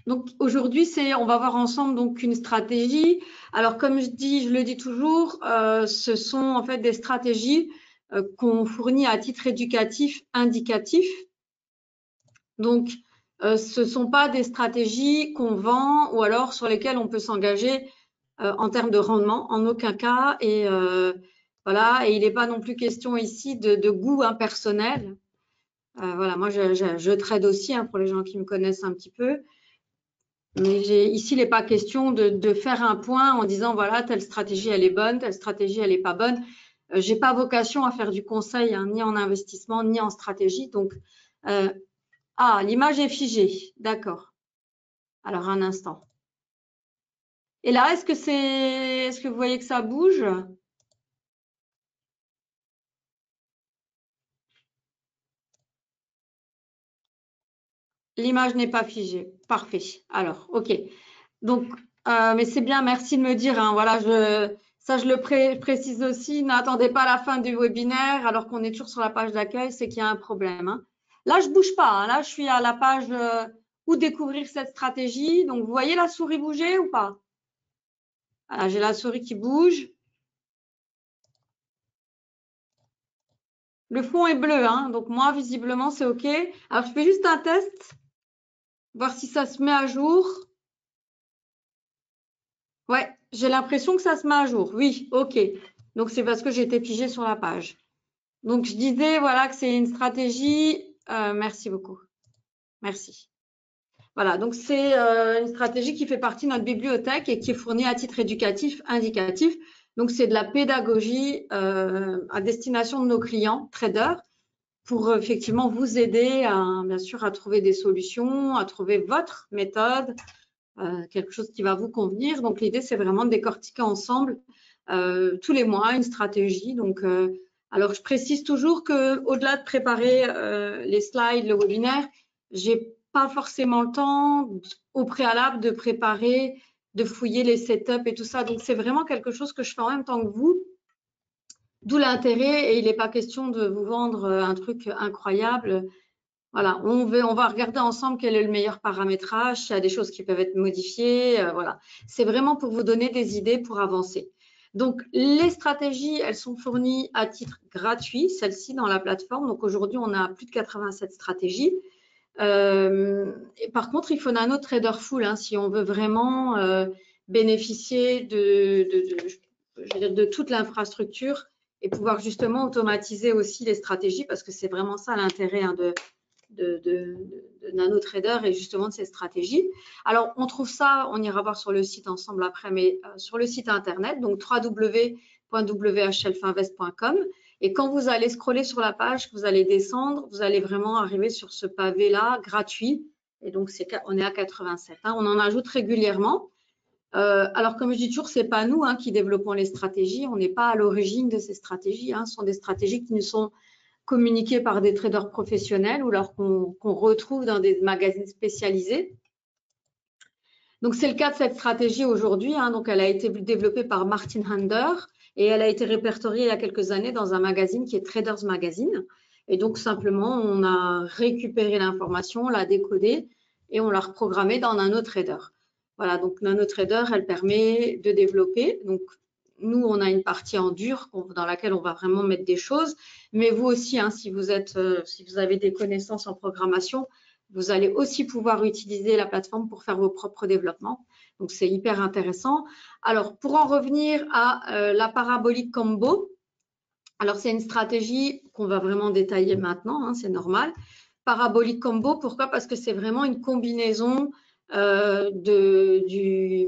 Donc aujourd'hui, on va voir ensemble donc une stratégie. Alors comme je le dis toujours, ce sont en fait des stratégies qu'on fournit à titre éducatif indicatif. Donc ce sont pas des stratégies qu'on vend ou alors sur lesquelles on peut s'engager en termes de rendement, en aucun cas. Et voilà. Et il n'est pas non plus question ici de goût impersonnel. Voilà, moi je trade aussi hein, pour les gens qui me connaissent un petit peu. Mais ici, il n'est pas question de faire un point en disant voilà, telle stratégie elle est bonne, telle stratégie elle n'est pas bonne. J'ai pas vocation à faire du conseil hein, ni en investissement ni en stratégie. Donc, l'image est figée, d'accord. Alors un instant. Et là, est-ce que vous voyez que ça bouge? L'image n'est pas figée. Parfait. Alors, ok. Donc, mais c'est bien, merci de me dire. Hein, voilà, ça je le précise aussi. N'attendez pas la fin du webinaire alors qu'on est toujours sur la page d'accueil, c'est qu'il y a un problème. Hein. Là, je bouge pas. Hein, là, je suis à la page où découvrir cette stratégie. Donc, vous voyez la souris bouger ou pas? Voilà, j'ai la souris qui bouge. Le fond est bleu, hein, donc moi, visiblement, c'est OK. Alors, je fais juste un test, voir si ça se met à jour. Ouais, j'ai l'impression que ça se met à jour. Oui, OK. Donc, c'est parce que j'ai été figée sur la page. Donc, je disais, voilà, que c'est une stratégie. Merci beaucoup. Merci. Voilà, donc c'est une stratégie qui fait partie de notre bibliothèque et qui est fournie à titre éducatif, indicatif. Donc, c'est de la pédagogie à destination de nos clients, traders, pour effectivement vous aider, bien sûr, à trouver des solutions, à trouver votre méthode, quelque chose qui va vous convenir. Donc, l'idée, c'est vraiment de décortiquer ensemble tous les mois une stratégie. Donc, alors, je précise toujours que au-delà de préparer les slides, le webinaire, j'ai pas forcément le temps au préalable de préparer, de fouiller les setups et tout ça. Donc, c'est vraiment quelque chose que je fais en même temps que vous. D'où l'intérêt, et il n'est pas question de vous vendre un truc incroyable. Voilà, on va regarder ensemble quel est le meilleur paramétrage, s'il y a des choses qui peuvent être modifiées. Voilà, c'est vraiment pour vous donner des idées pour avancer. Donc, les stratégies, elles sont fournies à titre gratuit, celles-ci dans la plateforme. Donc, aujourd'hui, on a plus de 87 stratégies. Par contre, il faut Nano Trader Full hein, si on veut vraiment bénéficier de toute l'infrastructure et pouvoir justement automatiser aussi les stratégies parce que c'est vraiment ça l'intérêt hein, de Nano Trader et justement de ces stratégies. Alors, on trouve ça, on ira voir sur le site ensemble après, mais sur le site internet, donc www.whlfinvest.com. Et quand vous allez scroller sur la page, que vous allez descendre, vous allez vraiment arriver sur ce pavé-là, gratuit. Et donc, on est à 87. Hein. On en ajoute régulièrement. Alors, comme je dis toujours, ce n'est pas nous hein, qui développons les stratégies. On n'est pas à l'origine de ces stratégies. Hein. Ce sont des stratégies qui nous sont communiquées par des traders professionnels ou alors qu'on retrouve dans des magazines spécialisés. Donc, c'est le cas de cette stratégie aujourd'hui. Hein. Donc, elle a été développée par Martin Hander et elle a été répertoriée il y a quelques années dans un magazine qui est Traders Magazine. Et donc, simplement, on a récupéré l'information, on l'a décodée et on l'a reprogrammée dans NanoTrader. Voilà, donc NanoTrader, elle permet de développer. Donc, nous, on a une partie en dur dans laquelle on va vraiment mettre des choses. Mais vous aussi, hein, si vous avez des connaissances en programmation, vous allez aussi pouvoir utiliser la plateforme pour faire vos propres développements. Donc, c'est hyper intéressant. Alors, pour en revenir à la parabolique combo, alors c'est une stratégie qu'on va vraiment détailler maintenant, hein, c'est normal. Parabolique combo, pourquoi? Parce que c'est vraiment une combinaison du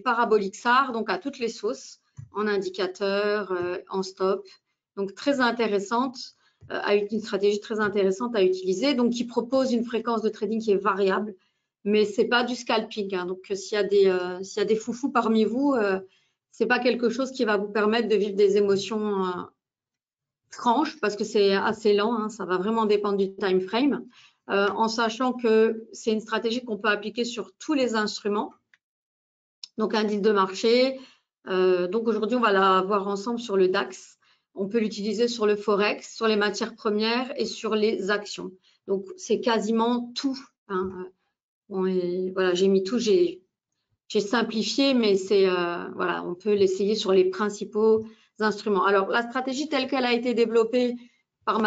parabolique SAR, donc à toutes les sauces, en indicateur, en stop. Donc, très intéressante. Une stratégie très intéressante à utiliser, donc qui propose une fréquence de trading qui est variable, mais c'est pas du scalping. Hein, donc, s'il y a des foufous parmi vous, c'est pas quelque chose qui va vous permettre de vivre des émotions franches parce que c'est assez lent. Hein, ça va vraiment dépendre du time frame, en sachant que c'est une stratégie qu'on peut appliquer sur tous les instruments. Donc, indice de marché. Donc, aujourd'hui, on va la voir ensemble sur le DAX. On peut l'utiliser sur le Forex, sur les matières premières et sur les actions. Donc, c'est quasiment tout. Hein. Bon, et voilà, j'ai mis tout, j'ai simplifié, mais c'est voilà, on peut l'essayer sur les principaux instruments. Alors, la stratégie telle qu'elle a été développée par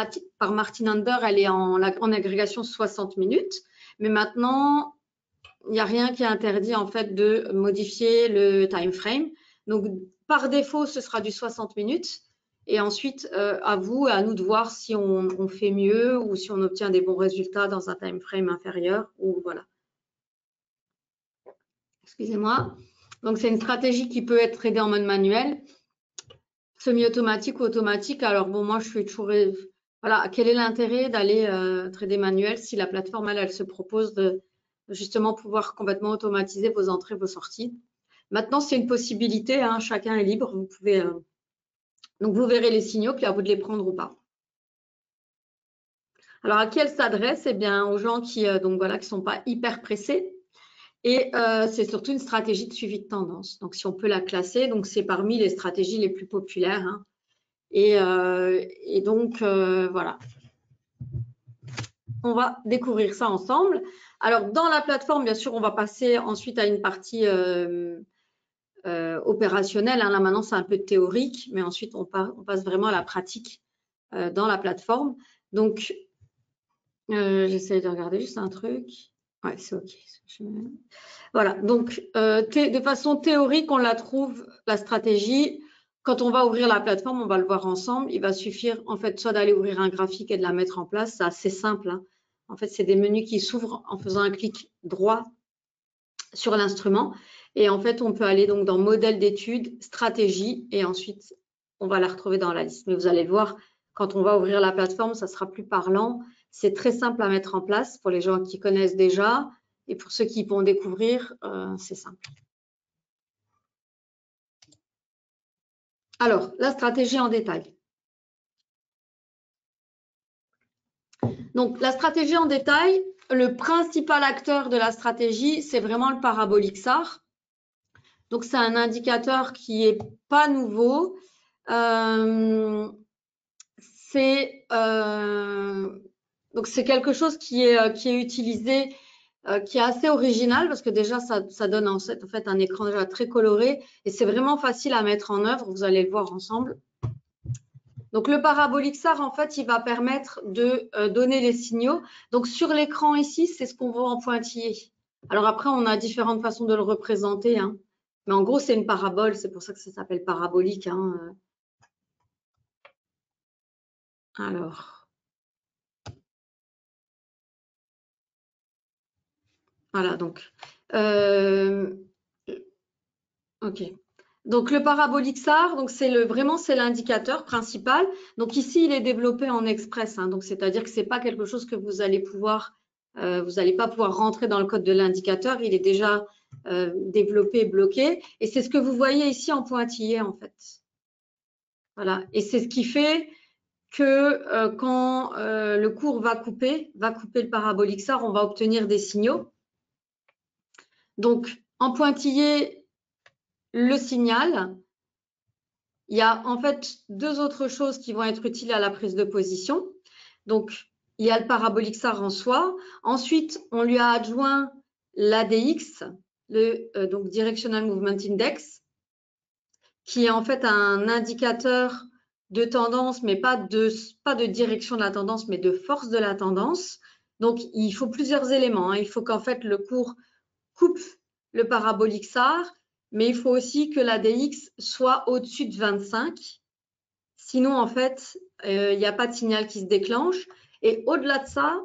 Martin Under, elle est en agrégation 60 minutes. Mais maintenant, il n'y a rien qui interdit en fait de modifier le time frame. Donc, par défaut, ce sera du 60 minutes. Et ensuite, à vous, à nous de voir si on fait mieux ou si on obtient des bons résultats dans un time frame inférieur. Ou voilà. Excusez-moi. Donc, c'est une stratégie qui peut être aidée en mode manuel, semi-automatique ou automatique. Alors, bon, moi, je suis toujours… Voilà, quel est l'intérêt d'aller trader manuel si la plateforme, elle se propose de justement pouvoir complètement automatiser vos entrées, vos sorties. Maintenant, c'est une possibilité, hein, chacun est libre. Vous pouvez… donc, vous verrez les signaux, puis à vous de les prendre ou pas. Alors, à qui elle s'adresse? Eh bien, aux gens qui donc voilà, qui sont pas hyper pressés. Et c'est surtout une stratégie de suivi de tendance. Donc, si on peut la classer, donc c'est parmi les stratégies les plus populaires. Hein. Et donc, voilà. On va découvrir ça ensemble. Alors, dans la plateforme, bien sûr, on va passer ensuite à une partie opérationnelle. Hein. Là, maintenant, c'est un peu théorique, mais ensuite, on passe vraiment à la pratique dans la plateforme. Donc, j'essaie de regarder juste un truc. Ouais, c'est OK. Voilà, donc de façon théorique, on la trouve, la stratégie. Quand on va ouvrir la plateforme, on va le voir ensemble. Il va suffire, en fait, soit d'aller ouvrir un graphique et de la mettre en place. C'est assez simple. Hein. En fait, c'est des menus qui s'ouvrent en faisant un clic droit sur l'instrument. Et en fait, on peut aller donc dans modèle d'étude, stratégie, et ensuite, on va la retrouver dans la liste. Mais vous allez le voir, quand on va ouvrir la plateforme, ça sera plus parlant. C'est très simple à mettre en place pour les gens qui connaissent déjà. Et pour ceux qui vont découvrir, c'est simple. Alors, la stratégie en détail. Donc, la stratégie en détail, le principal acteur de la stratégie, c'est vraiment le parabolique SAR. Donc, c'est un indicateur qui n'est pas nouveau. Donc, c'est quelque chose qui est utilisé, qui est assez original parce que déjà, ça donne en fait un écran déjà très coloré et c'est vraiment facile à mettre en œuvre. Vous allez le voir ensemble. Donc, le parabolique SAR, en fait, il va permettre de donner les signaux. Donc, sur l'écran ici, c'est ce qu'on voit en pointillé. Alors, après, on a différentes façons de le représenter. Hein. Mais en gros, c'est une parabole. C'est pour ça que ça s'appelle parabolique. Hein. Alors, voilà. Donc, OK. Donc, le parabolique SAR, donc vraiment c'est l'indicateur principal. Donc ici, il est développé en express. Hein, donc, c'est-à-dire que c'est pas quelque chose que vous allez pouvoir, vous n'allez pas pouvoir rentrer dans le code de l'indicateur. Il est déjà développé, bloqué. Et c'est ce que vous voyez ici en pointillé, en fait. Voilà. Et c'est ce qui fait que quand le cours va couper le parabolique SAR, on va obtenir des signaux. Donc, en pointillé, le signal. Il y a en fait deux autres choses qui vont être utiles à la prise de position. Donc, il y a le parabolique SAR en soi. Ensuite, on lui a adjoint l'ADX, donc Directional Movement Index, qui est en fait un indicateur de tendance, mais pas de direction de la tendance, mais de force de la tendance. Donc, il faut plusieurs éléments. Hein. Il faut qu'en fait, le cours coupe le parabolique SAR, mais il faut aussi que l'ADX soit au-dessus de 25. Sinon, en fait, il n'y a pas de signal qui se déclenche. Et au-delà de ça,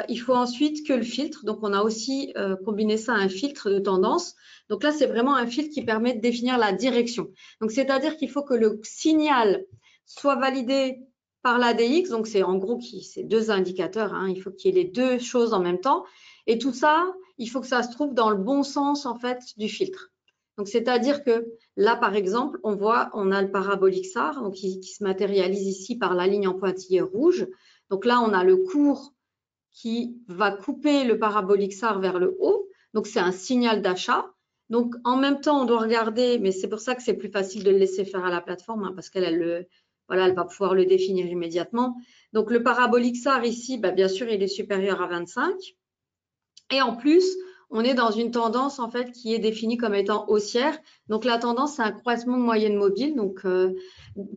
il faut ensuite que le filtre, donc on a aussi combiné ça à un filtre de tendance. Donc là, c'est vraiment un filtre qui permet de définir la direction. Donc, c'est-à-dire qu'il faut que le signal soit validé par l'ADX. Donc, c'est en gros c'est deux indicateurs. Hein, il faut qu'il y ait les deux choses en même temps. Et tout ça, il faut que ça se trouve dans le bon sens, en fait, du filtre. Donc, c'est-à-dire que là, par exemple, on a le parabolique SAR, donc qui se matérialise ici par la ligne en pointillé rouge. Donc là, on a le cours qui va couper le parabolique SAR vers le haut. Donc, c'est un signal d'achat. Donc, en même temps, on doit regarder, mais c'est pour ça que c'est plus facile de le laisser faire à la plateforme, hein, parce qu'elle elle va pouvoir le définir immédiatement. Donc, le parabolique SAR ici, bien sûr, il est supérieur à 25. Et en plus, on est dans une tendance en fait qui est définie comme étant haussière. Donc la tendance, c'est un croisement de moyenne mobile. Donc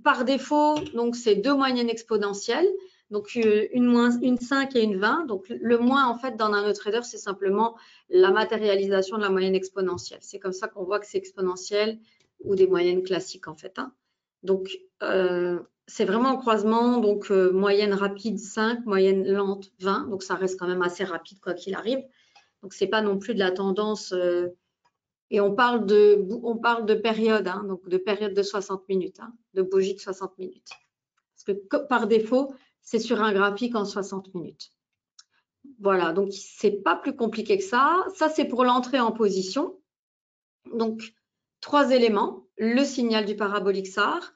par défaut, donc c'est deux moyennes exponentielles. Donc une 5 et une 20. Donc le moins en fait dans NanoTrader, c'est simplement la matérialisation de la moyenne exponentielle. C'est comme ça qu'on voit que c'est exponentiel ou des moyennes classiques en fait. Hein. Donc c'est vraiment un croisement, donc moyenne rapide 5, moyenne lente 20. Donc ça reste quand même assez rapide quoi qu'il arrive. Donc, ce n'est pas non plus de la tendance. Et on parle de période, hein, donc de période de 60 minutes, hein, de bougie de 60 minutes. Parce que par défaut, c'est sur un graphique en 60 minutes. Voilà, donc ce n'est pas plus compliqué que ça. Ça, c'est pour l'entrée en position. Donc, 3 éléments. Le signal du parabolique SAR,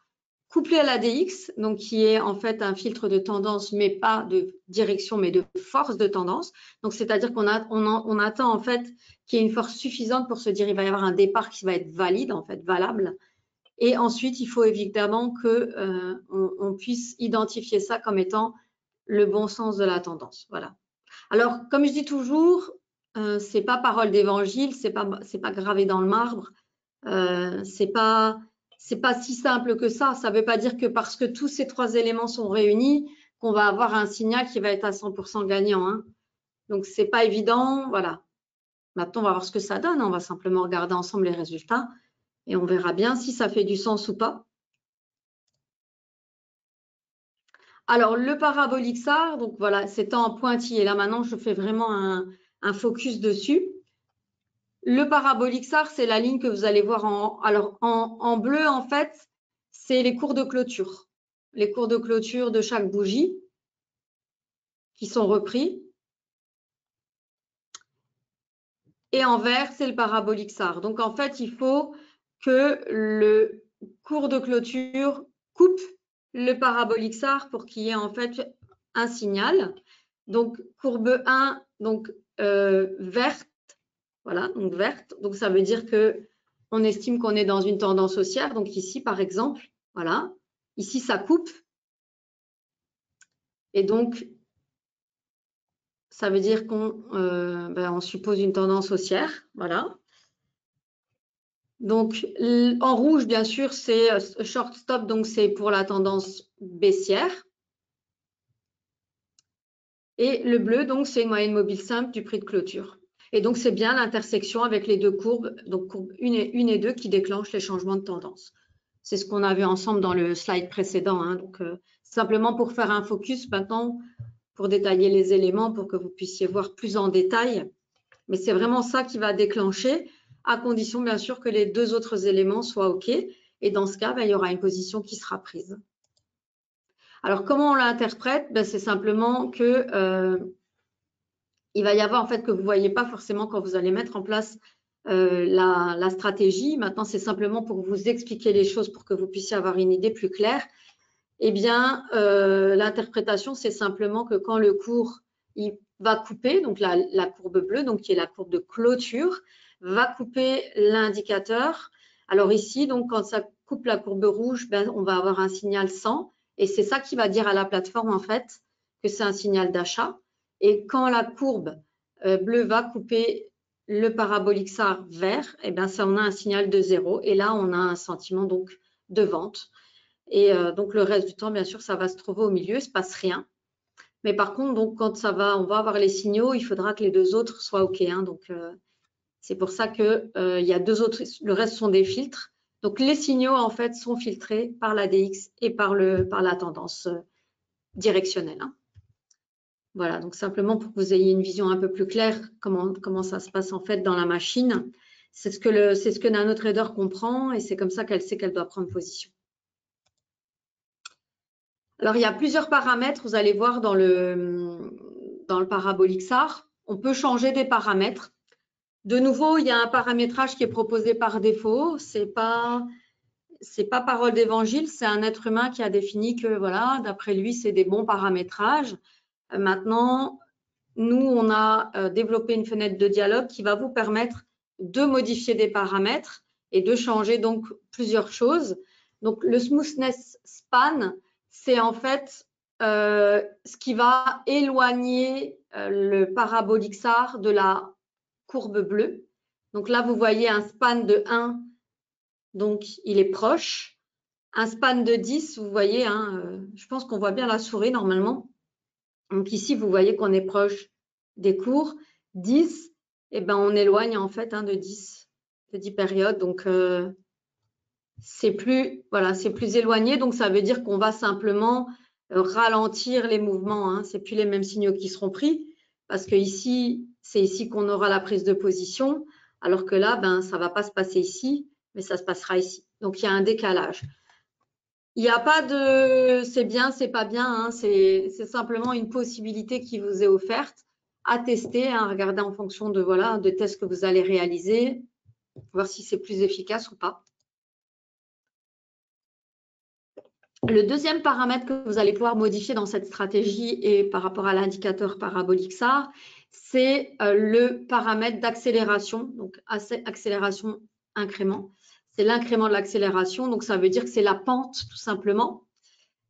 couplé à l'ADX, donc qui est en fait un filtre de tendance, mais pas de direction, mais de force de tendance. Donc, c'est-à-dire qu'on attend en fait qu'il y ait une force suffisante pour se dire il va y avoir un départ qui va être valide, en fait, valable. Et ensuite, il faut évidemment qu'on puisse identifier ça comme étant le bon sens de la tendance. Voilà. Alors, comme je dis toujours, c'est pas parole d'évangile, c'est pas gravé dans le marbre. C'est pas si simple que ça. Ça ne veut pas dire que parce que tous ces 3 éléments sont réunis, qu'on va avoir un signal qui va être à 100% gagnant. Hein. Donc, c'est pas évident. Voilà. Maintenant, on va voir ce que ça donne. On va simplement regarder ensemble les résultats et on verra bien si ça fait du sens ou pas. Alors, le parabolique SAR, donc voilà, c'est en pointillé. Là, maintenant, je fais vraiment un focus dessus. Le parabolique SAR, c'est la ligne que vous allez voir en bleu, en fait, c'est les cours de clôture. Les cours de clôture de chaque bougie qui sont repris. Et en vert, c'est le parabolique SAR. Donc, en fait, il faut que le cours de clôture coupe le parabolique SAR pour qu'il y ait en fait un signal. Donc, courbe 1, donc verte. Voilà, donc verte. Donc, ça veut dire qu'on estime qu'on est dans une tendance haussière. Donc, ici, par exemple, voilà. Ici, ça coupe. Et donc, ça veut dire qu'on suppose une tendance haussière. Voilà. Donc, en rouge, bien sûr, c'est short stop. Donc, c'est pour la tendance baissière. Et le bleu, donc, c'est une moyenne mobile simple du prix de clôture. Et donc, c'est bien l'intersection avec les deux courbes, donc courbe 1 et 2, qui déclenchent les changements de tendance. C'est ce qu'on a vu ensemble dans le slide précédent. Hein. Donc, simplement pour faire un focus maintenant, pour détailler les éléments, pour que vous puissiez voir plus en détail. Mais c'est vraiment ça qui va déclencher, à condition, bien sûr, que les 2 autres éléments soient OK. Et dans ce cas, il y aura une position qui sera prise. Alors, comment on l'interprète? C'est simplement que il va y avoir en fait que vous ne voyez pas forcément quand vous allez mettre en place la stratégie. Maintenant, c'est simplement pour vous expliquer les choses pour que vous puissiez avoir une idée plus claire. Eh bien, l'interprétation, c'est simplement que quand le cours il va couper, donc la courbe bleue, donc qui est la courbe de clôture, va couper l'indicateur. Alors ici, donc quand ça coupe la courbe rouge, on va avoir un signal 100 et c'est ça qui va dire à la plateforme en fait que c'est un signal d'achat. Et quand la courbe bleue va couper le parabolique SAR vert, eh bien ça on a un signal de 0 et là on a un sentiment donc de vente. Et donc le reste du temps, bien sûr, ça va se trouver au milieu, il ne se passe rien. Mais par contre, donc quand on va avoir les signaux, il faudra que les 2 autres soient OK. Hein, donc c'est pour ça que il y a 2 autres, le reste sont des filtres. Donc les signaux en fait sont filtrés par l'ADX et par la tendance directionnelle. Hein. Voilà, donc simplement pour que vous ayez une vision un peu plus claire comment ça se passe en fait dans la machine. C'est ce que NanoTrader comprend et c'est comme ça qu'elle sait qu'elle doit prendre position. Alors, il y a plusieurs paramètres, vous allez voir dans le parabolique SAR. On peut changer des paramètres. De nouveau, il y a un paramétrage qui est proposé par défaut. C'est pas parole d'évangile, c'est un être humain qui a défini que, voilà, d'après lui, c'est des bons paramétrages. Maintenant, nous, on a développé une fenêtre de dialogue qui va vous permettre de modifier des paramètres et de changer donc plusieurs choses. Donc, le smoothness span, c'est en fait ce qui va éloigner le parabolique SAR de la courbe bleue. Donc là, vous voyez un span de 1, donc il est proche. Un span de 10, vous voyez, hein, je pense qu'on voit bien la souris normalement. Donc ici, vous voyez qu'on est proche des cours. 10, eh ben, on éloigne en fait de 10 périodes. Donc, c'est plus, voilà, c'est plus éloigné. Donc, ça veut dire qu'on va simplement ralentir les mouvements. Hein. Ce n'est plus les mêmes signaux qui seront pris parce que ici, c'est ici qu'on aura la prise de position. Alors que là, ben, ça ne va pas se passer ici, mais ça se passera ici. Donc, il y a un décalage. Il n'y a pas de c'est bien, c'est pas bien. Hein. C'est simplement une possibilité qui vous est offerte à tester, à regarder en fonction de, voilà, de tests que vous allez réaliser, voir si c'est plus efficace ou pas. Le deuxième paramètre que vous allez pouvoir modifier dans cette stratégie et par rapport à l'indicateur parabolique SAR, c'est le paramètre d'accélération, donc accélération incrément. C'est l'incrément de l'accélération, donc ça veut dire que c'est la pente tout simplement.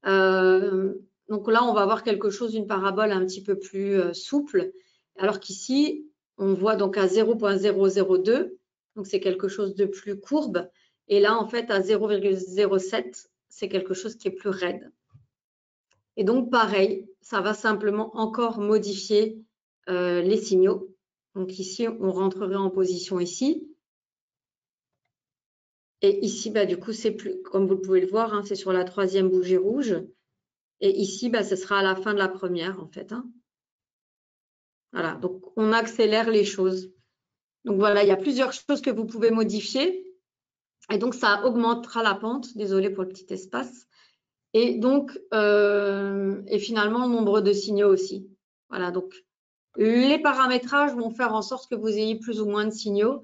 Donc là, on va avoir quelque chose, une parabole un petit peu plus souple, alors qu'ici, on voit donc à 0,002, donc c'est quelque chose de plus courbe, et là, en fait, à 0,07, c'est quelque chose qui est plus raide. Et donc, pareil, ça va simplement encore modifier les signaux. Donc ici, on rentrerait en position ici. Et ici, bah, du coup, c'est plus, comme vous pouvez le voir, hein, c'est sur la troisième bougie rouge. Et ici, bah, ce sera à la fin de la première, en fait. Hein. Voilà, donc on accélère les choses. Donc voilà, il y a plusieurs choses que vous pouvez modifier. Et donc, ça augmentera la pente. Désolée pour le petit espace. Et donc, et finalement, le nombre de signaux aussi. Voilà, donc les paramétrages vont faire en sorte que vous ayez plus ou moins de signaux.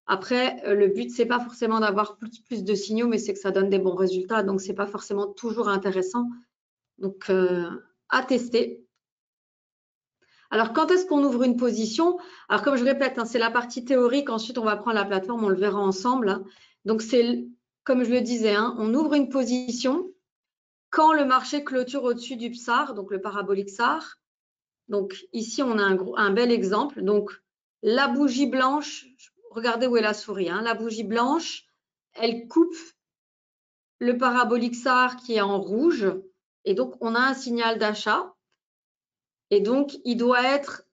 Après, le but, c'est pas forcément d'avoir plus de signaux, mais c'est que ça donne des bons résultats. Donc, c'est pas forcément toujours intéressant. Donc, à tester. Alors, quand est-ce qu'on ouvre une position? Alors, comme je répète, hein, c'est la partie théorique. Ensuite, on va prendre la plateforme, on le verra ensemble. Hein. Donc, c'est, comme je le disais, hein, on ouvre une position quand le marché clôture au-dessus du PSAR, donc le parabolique SAR. Donc, ici, on a un bel exemple. Donc, la bougie blanche, regardez où est la souris. Hein, la bougie blanche, elle coupe le parabolique SAR qui est en rouge. Et donc, on a un signal d'achat. Et donc, il doit être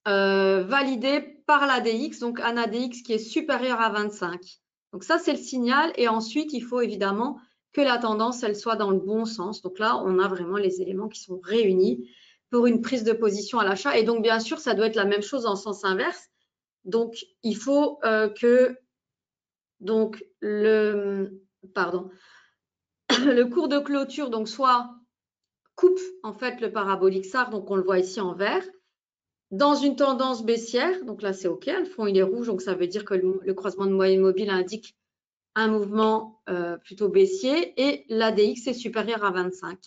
validé par l'ADX, donc un ADX qui est supérieur à 25. Donc ça, c'est le signal. Et ensuite, il faut évidemment que la tendance, elle soit dans le bon sens. Donc là, on a vraiment les éléments qui sont réunis pour une prise de position à l'achat. Et donc, bien sûr, ça doit être la même chose en sens inverse. Donc, il faut que donc, le cours de clôture donc, soit coupe en fait le parabolique SAR, donc on le voit ici en vert, dans une tendance baissière, donc là c'est OK, le fond il est rouge, donc ça veut dire que le croisement de moyenne mobile indique un mouvement plutôt baissier et l'ADX est supérieur à 25.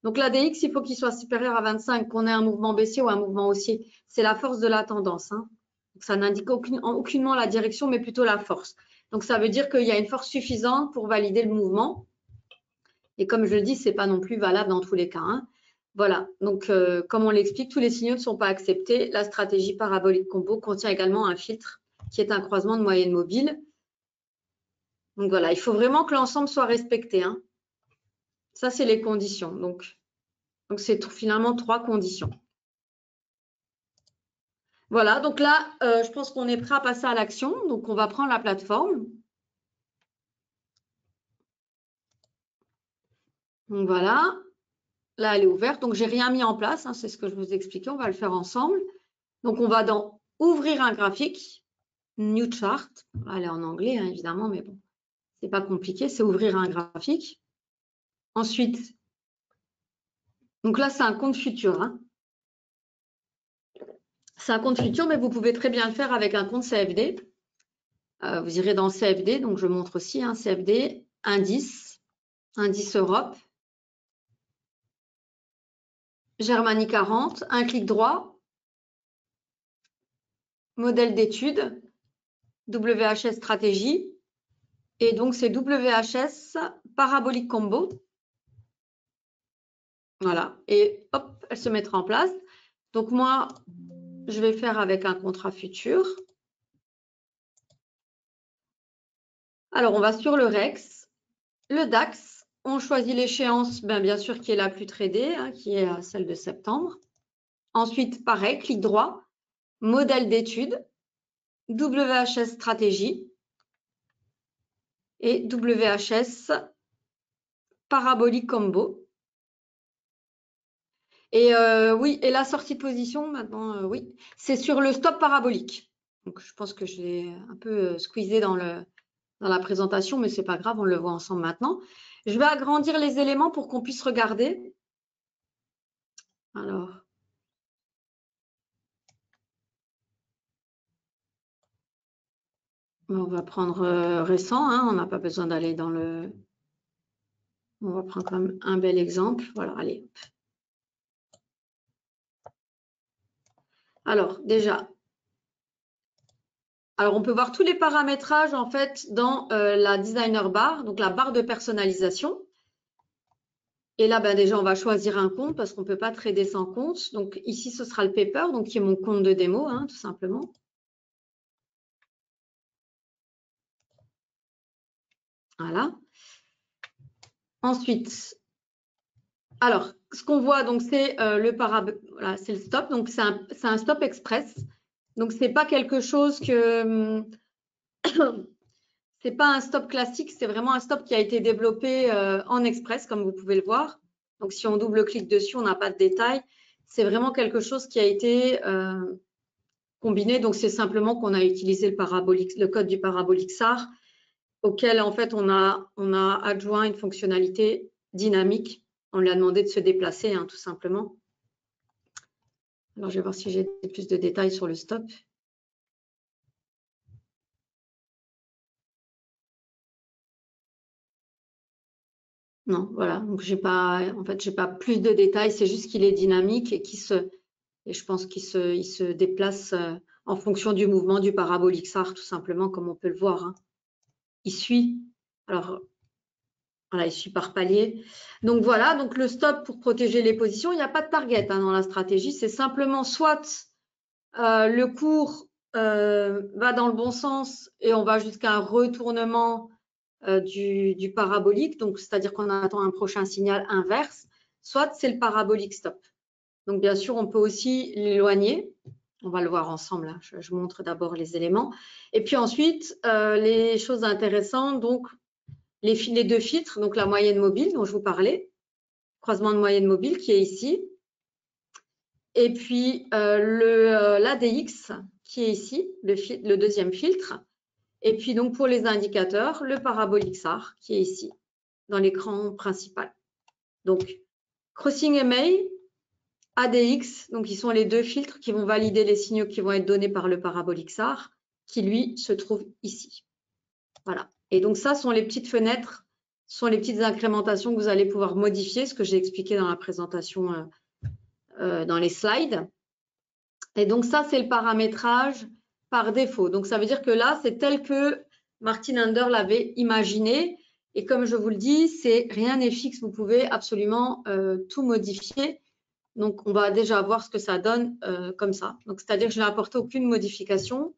Donc l'ADX, il faut qu'il soit supérieur à 25, qu'on ait un mouvement baissier ou un mouvement haussier. C'est la force de la tendance. Hein. Donc, ça n'indique aucunement la direction, mais plutôt la force. Donc ça veut dire qu'il y a une force suffisante pour valider le mouvement. Et comme je le dis, ce n'est pas non plus valable dans tous les cas. Hein. Voilà, donc comme on l'explique, tous les signaux ne sont pas acceptés. La stratégie parabolique combo contient également un filtre qui est un croisement de moyenne mobile. Donc voilà, il faut vraiment que l'ensemble soit respecté. Hein. Ça, c'est les conditions. Donc c'est finalement 3 conditions. Voilà, donc là, je pense qu'on est prêt à passer à l'action. Donc on va prendre la plateforme. Donc voilà, là, elle est ouverte. Donc, je n'ai rien mis en place. Hein, c'est ce que je vous expliquais. On va le faire ensemble. Donc, on va dans Ouvrir un graphique, New Chart. Elle est en anglais, hein, évidemment, mais bon, ce n'est pas compliqué. C'est ouvrir un graphique. Ensuite, donc là, c'est un compte futur. Hein. C'est un compte futur, mais vous pouvez très bien le faire avec un compte CFD. Vous irez dans CFD. Donc, je montre aussi un CFD, indice Europe. Germanie 40, un clic droit, modèle d'étude, WHS stratégie, et donc c'est WHS parabolique combo. Voilà. Et hop, elle se mettra en place. Donc, moi, je vais faire avec un contrat futur. Alors, on va sur le REX, le DAX. On choisit l'échéance, bien sûr, qui est la plus tradée, hein, qui est celle de septembre. Ensuite, pareil, clic droit, modèle d'étude, WHS stratégie et WHS parabolique combo. Et oui, et la sortie de position, maintenant, oui, c'est sur le stop parabolique. Donc, je pense que je l'ai un peu squeezé dans la présentation, mais c'est pas grave, on le voit ensemble maintenant. Je vais agrandir les éléments pour qu'on puisse regarder. Alors, on va prendre récent, hein, on n'a pas besoin d'aller dans le... On va prendre quand même un bel exemple. Voilà, allez. Alors, déjà, alors on peut voir tous les paramétrages en fait dans la designer bar, donc la barre de personnalisation. Et là, déjà, on va choisir un compte parce qu'on ne peut pas trader sans compte. Donc ici, ce sera le paper, donc qui est mon compte de démo, hein, tout simplement. Voilà. Ensuite, alors, ce qu'on voit, donc c'est voilà, c'est le stop. Donc c'est un stop express. Donc c'est pas quelque chose que c'est pas un stop classique, c'est vraiment un stop qui a été développé en express, comme vous pouvez le voir. Donc si on double-clique dessus, on n'a pas de détails. C'est vraiment quelque chose qui a été combiné. Donc c'est simplement qu'on a utilisé le code du parabolique SAR, auquel en fait on a adjoint une fonctionnalité dynamique. On lui a demandé de se déplacer, hein, tout simplement. Alors je vais voir si j'ai plus de détails sur le stop. Non, voilà. Donc j'ai pas plus de détails. C'est juste qu'il est dynamique et je pense qu'il se déplace en fonction du mouvement du parabolique SAR, tout simplement, comme on peut le voir, hein. Il suit. Alors, voilà, il suit par palier. Donc voilà, donc le stop pour protéger les positions, il n'y a pas de target, hein, dans la stratégie. C'est simplement soit le cours va dans le bon sens et on va jusqu'à un retournement du parabolique, donc c'est-à-dire qu'on attend un prochain signal inverse, soit c'est le parabolique stop. Donc bien sûr, on peut aussi l'éloigner. On va le voir ensemble, hein. Je montre d'abord les éléments. Et puis ensuite, les choses intéressantes, donc les deux filtres, donc la moyenne mobile dont je vous parlais, croisement de moyenne mobile qui est ici, et puis l'ADX qui est ici, le deuxième filtre, et puis donc pour les indicateurs, le parabolique SAR qui est ici, dans l'écran principal. Donc, Crossing EMA, ADX, donc ils sont les deux filtres qui vont valider les signaux qui vont être donnés par le parabolique SAR, qui lui se trouve ici. Voilà. Et donc ça sont les petites fenêtres, sont les petites incrémentations que vous allez pouvoir modifier, ce que j'ai expliqué dans la présentation, dans les slides. Et donc ça, c'est le paramétrage par défaut. Donc ça veut dire que là, c'est tel que Martin Under l'avait imaginé. Et comme je vous le dis, rien n'est fixe. Vous pouvez absolument tout modifier. Donc on va déjà voir ce que ça donne comme ça. Donc c'est-à-dire que je n'ai apporté aucune modification.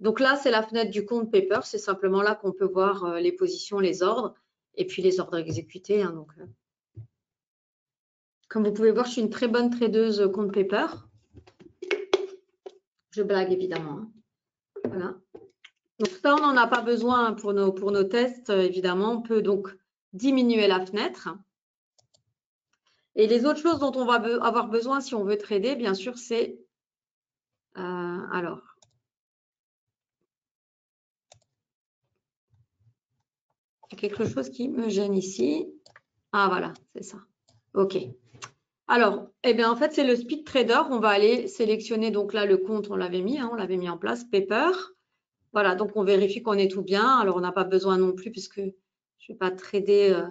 Donc là, c'est la fenêtre du compte paper. C'est simplement là qu'on peut voir les positions, les ordres et puis les ordres exécutés, hein, donc, comme vous pouvez voir, je suis une très bonne tradeuse compte paper. Je blague évidemment, hein. Voilà. Donc ça, on n'en a pas besoin pour nos tests, évidemment. On peut donc diminuer la fenêtre. Et les autres choses dont on va avoir besoin si on veut trader, bien sûr, c'est alors. Il y a quelque chose qui me gêne ici. Ah, voilà, c'est ça. OK. Alors, eh bien, en fait, c'est le speed trader. On va aller sélectionner, donc là, le compte, on l'avait mis, hein, on l'avait mis en place, paper. Voilà, donc on vérifie qu'on est tout bien. Alors, on n'a pas besoin non plus, puisque je ne vais pas trader,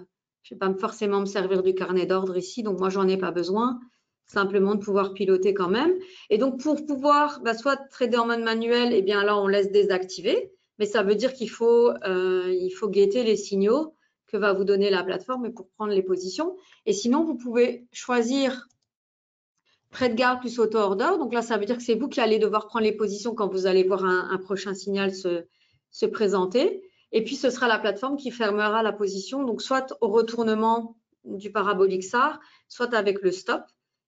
je ne vais pas forcément me servir du carnet d'ordre ici. Donc, moi, j'en ai pas besoin. Simplement de pouvoir piloter quand même. Et donc, pour pouvoir soit trader en mode manuel, eh bien là, on laisse désactiver. Mais ça veut dire qu'il faut guetter les signaux que va vous donner la plateforme et pour prendre les positions. Et sinon, vous pouvez choisir trade guard plus auto order. Donc là, ça veut dire que c'est vous qui allez devoir prendre les positions quand vous allez voir un prochain signal se présenter. Et puis, ce sera la plateforme qui fermera la position, donc soit au retournement du parabolique SAR, soit avec le stop.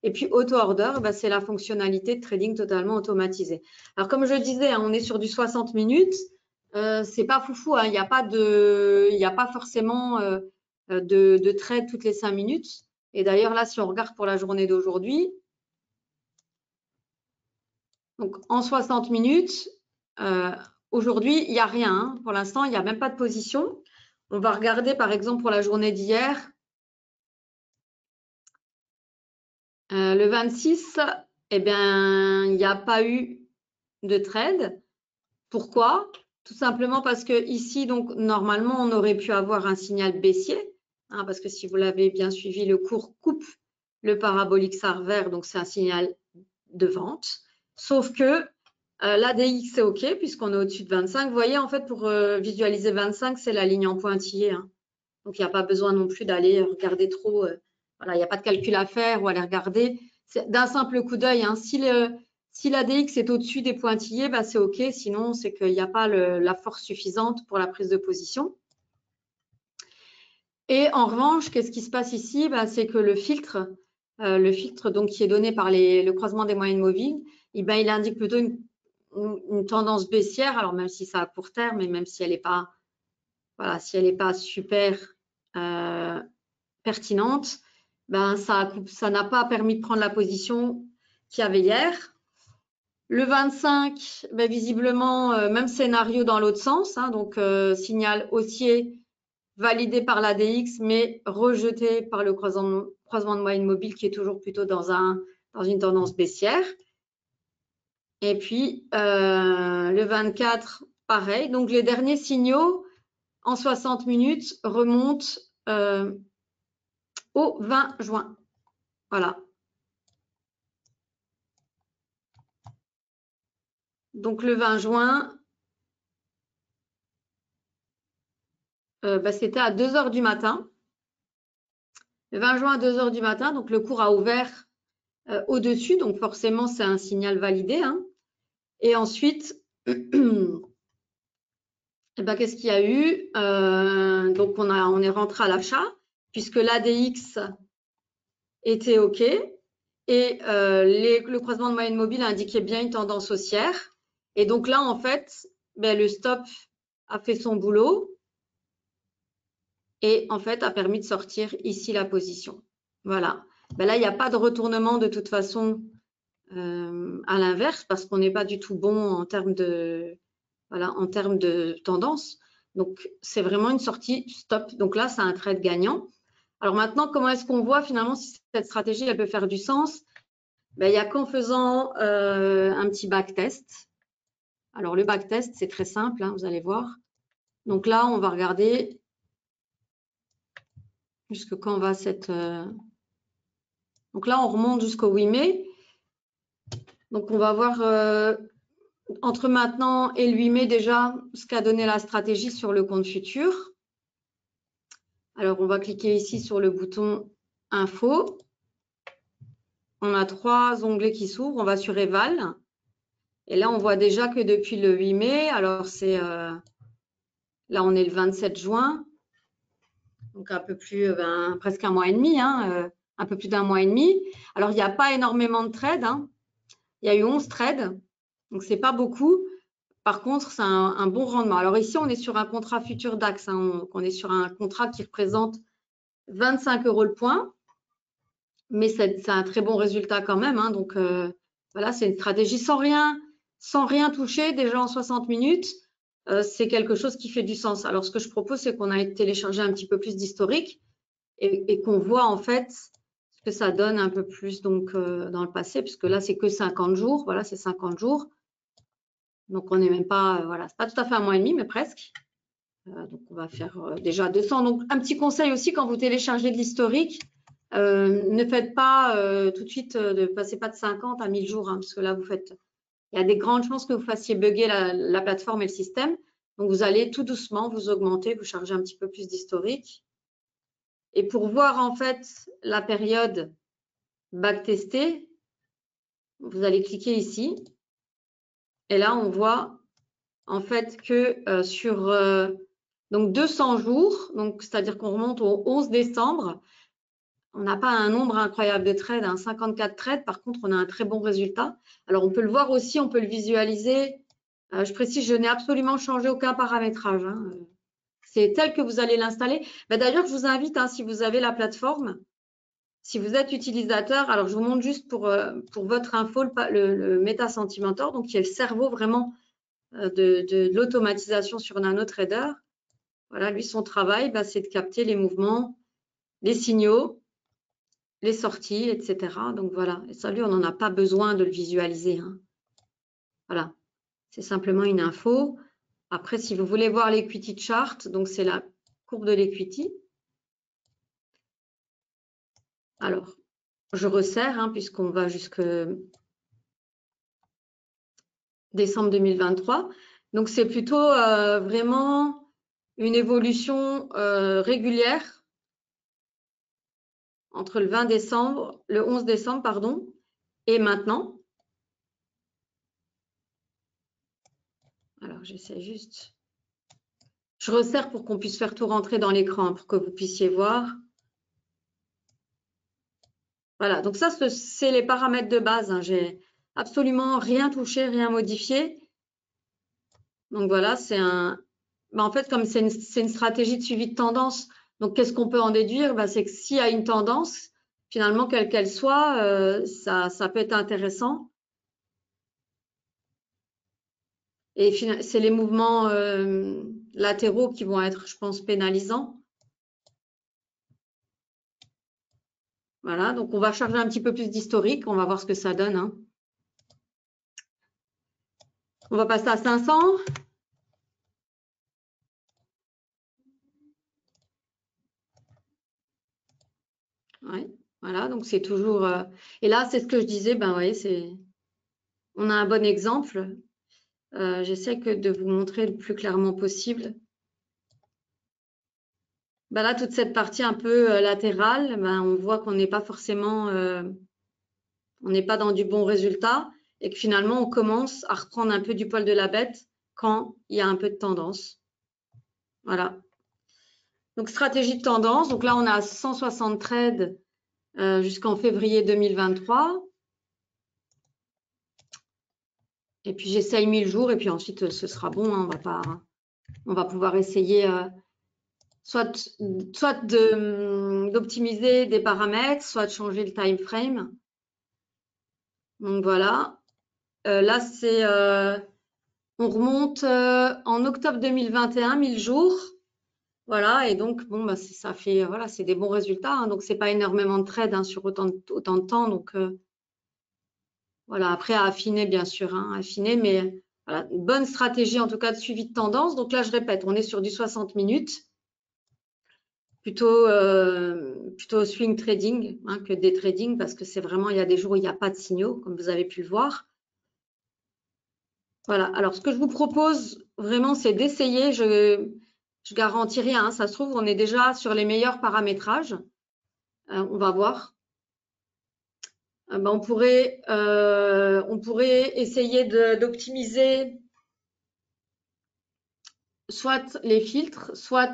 Et puis, auto order, ben, c'est la fonctionnalité de trading totalement automatisée. Alors, comme je disais, hein, on est sur du 60 minutes. C'est pas foufou, hein. Il n'y a pas forcément de trade toutes les 5 minutes. Et d'ailleurs, là, si on regarde pour la journée d'aujourd'hui, donc en 60 minutes, aujourd'hui, il n'y a rien. Hein. Pour l'instant, il n'y a même pas de position. On va regarder, par exemple, pour la journée d'hier. Le 26, eh bien, il n'y a pas eu de trade. Pourquoi? Tout simplement parce que ici, donc, normalement, on aurait pu avoir un signal baissier. Hein, parce que si vous l'avez bien suivi, le cours coupe le parabolique SAR vert. Donc, c'est un signal de vente. Sauf que l'ADX, c'est OK puisqu'on est au-dessus de 25. Vous voyez, en fait, pour visualiser 25, c'est la ligne en pointillé. Hein. Donc, il n'y a pas besoin non plus d'aller regarder trop. Voilà, il n'y a pas de calcul à faire ou aller regarder. D'un simple coup d'œil, hein, si l'ADX est au-dessus des pointillés, bah, c'est OK. Sinon, c'est qu'il n'y a pas la force suffisante pour la prise de position. Et en revanche, qu'est-ce qui se passe ici? Bah, c'est que le filtre donc, qui est donné par le croisement des moyennes mobiles, il indique plutôt une tendance baissière. Alors, même si c'est à court terme et même si elle n'est pas, voilà, si elle n'est pas super pertinente, ben, ça n'a pas permis de prendre la position qu'il y avait hier. Le 25, ben, visiblement, même scénario dans l'autre sens. Hein, donc, signal haussier validé par l'ADX, mais rejeté par le croisement de moyenne mobile qui est toujours plutôt dans une tendance baissière. Et puis, le 24, pareil. Donc, les derniers signaux en 60 minutes remontent au 20 juin. Voilà. Donc, le 20 juin, c'était à 2 h du matin. Le 20 juin à 2 h du matin, donc le cours a ouvert au-dessus. Donc, forcément, c'est un signal validé. Hein. Et ensuite, qu'est-ce qu'il y a eu? Donc, on est rentré à l'achat puisque l'ADX était OK et le croisement de moyenne mobile indiquait bien une tendance haussière. Et donc là, en fait, le stop a fait son boulot et en fait a permis de sortir ici la position. Voilà. Là, il n'y a pas de retournement de toute façon à l'inverse parce qu'on n'est pas du tout bon en termes de tendance. Donc, c'est vraiment une sortie stop. Donc là, c'est un trade gagnant. Alors maintenant, comment est-ce qu'on voit finalement si cette stratégie, elle peut faire du sens? Il n'y a qu'en faisant un petit backtest. Alors, le backtest, c'est très simple, hein, vous allez voir. Donc là, on va regarder jusque quand va cette… Donc là, on remonte jusqu'au 8 mai. Donc, on va voir entre maintenant et le 8 mai déjà ce qu'a donné la stratégie sur le compte futur. Alors, on va cliquer ici sur le bouton Info. On a 3 onglets qui s'ouvrent. On va sur Eval. Et là, on voit déjà que depuis le 8 mai, alors c'est… là, on est le 27 juin. Donc, un peu plus, presque un mois et demi, hein, un peu plus d'un mois et demi. Alors, il n'y a pas énormément de trades. Hein. Il y a eu 11 trades. Donc, ce n'est pas beaucoup. Par contre, c'est un bon rendement. Alors ici, on est sur un contrat futur DAX. Hein, on est sur un contrat qui représente 25 € le point. Mais c'est un très bon résultat quand même. Hein, donc, voilà, c'est une stratégie sans rien toucher déjà en 60 minutes. C'est quelque chose qui fait du sens. Alors, ce que je propose, c'est qu'on aille télécharger un petit peu plus d'historique et qu'on voit en fait ce que ça donne un peu plus donc, dans le passé, puisque là, c'est que 50 jours. Voilà, c'est 50 jours. Donc, on n'est même pas, voilà, c'est pas tout à fait un mois et demi, mais presque. Donc, on va faire déjà 200. Donc, un petit conseil aussi, quand vous téléchargez de l'historique, ne faites pas tout de suite, ne passez pas de 50 à 1000 jours, hein, parce que là, il y a des grandes chances que vous fassiez bugger la plateforme et le système. Donc, vous allez tout doucement vous augmenter, vous charger un petit peu plus d'historique. Et pour voir en fait la période backtestée, vous allez cliquer ici. Et là, on voit en fait que sur donc 200 jours, donc c'est-à-dire qu'on remonte au 11 décembre, on n'a pas un nombre incroyable de trades, 54 trades. Par contre, on a un très bon résultat. Alors, on peut le voir aussi, on peut le visualiser. Je précise, je n'ai absolument changé aucun paramétrage. C'est tel que vous allez l'installer. D'ailleurs, je vous invite, si vous avez la plateforme, si vous êtes utilisateur, alors je vous montre juste pour votre info le MetaSentimentor, donc qui est le cerveau vraiment de l'automatisation sur NanoTrader. Voilà, lui, son travail, c'est de capter les mouvements, les signaux, les sorties, etc. Donc voilà, et ça, lui, on n'en a pas besoin de le visualiser. Voilà, c'est simplement une info. Après, si vous voulez voir l'equity chart, donc c'est la courbe de l'equity. Alors, je resserre, puisqu'on va jusque décembre 2023. Donc, c'est plutôt vraiment une évolution régulière entre le 11 décembre, pardon, et maintenant. Alors, j'essaie juste. Je resserre pour qu'on puisse faire tout rentrer dans l'écran, pour que vous puissiez voir. Voilà, donc ça, c'est les paramètres de base. J'ai absolument rien touché, rien modifié. Donc voilà, c'est un. En fait, comme c'est une stratégie de suivi de tendance, donc qu'est-ce qu'on peut en déduire? C'est que s'il y a une tendance, finalement, quelle qu'elle soit, ça peut être intéressant. Et c'est les mouvements latéraux qui vont être, je pense, pénalisants. Voilà, donc on va charger un petit peu plus d'historique, on va voir ce que ça donne. On va passer à 500. Ouais, voilà, donc c'est toujours. Et là, c'est ce que je disais, vous voyez, on a un bon exemple. J'essaie de vous montrer le plus clairement possible. Là, toute cette partie un peu latérale, on voit qu'on n'est pas forcément, on n'est pas dans du bon résultat et que finalement, on commence à reprendre un peu du poil de la bête quand il y a un peu de tendance. Voilà. Donc, stratégie de tendance. Donc là, on a 160 trades jusqu'en février 2023. Et puis, j'essaye 1000 jours et puis ensuite, ce sera bon. On va pouvoir essayer soit d'optimiser des paramètres, soit de changer le time frame. Donc voilà. Là, on remonte en octobre 2021, 1000 jours. Voilà, et donc, ça fait, voilà, c'est des bons résultats. Donc, c'est pas énormément de trades sur autant de temps. Donc, voilà, après, à affiner, bien sûr, affiner, mais voilà, une bonne stratégie, en tout cas, de suivi de tendance. Donc là, je répète, on est sur du 60 minutes. Plutôt swing trading que day trading, parce que c'est vraiment, il y a des jours où il n'y a pas de signaux, comme vous avez pu le voir. Voilà, alors ce que je vous propose vraiment, c'est d'essayer, je garantis rien, ça se trouve, on est déjà sur les meilleurs paramétrages. On va voir. On pourrait essayer d'optimiser soit les filtres, soit,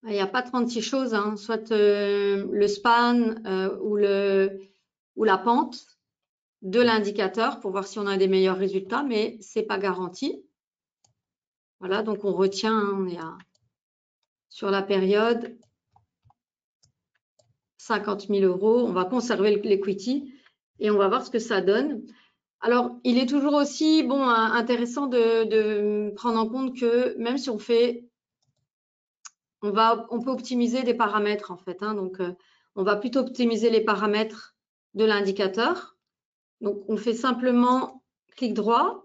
il n'y a pas 36 choses, soit le span ou la pente de l'indicateur pour voir si on a des meilleurs résultats, mais ce n'est pas garanti. Voilà, donc on retient, on est sur la période 50 000 €. On va conserver l'equity et on va voir ce que ça donne. Alors, il est toujours aussi intéressant de prendre en compte que même si on fait, on peut optimiser des paramètres en fait. Donc, on va plutôt optimiser les paramètres de l'indicateur. Donc, on fait simplement clic droit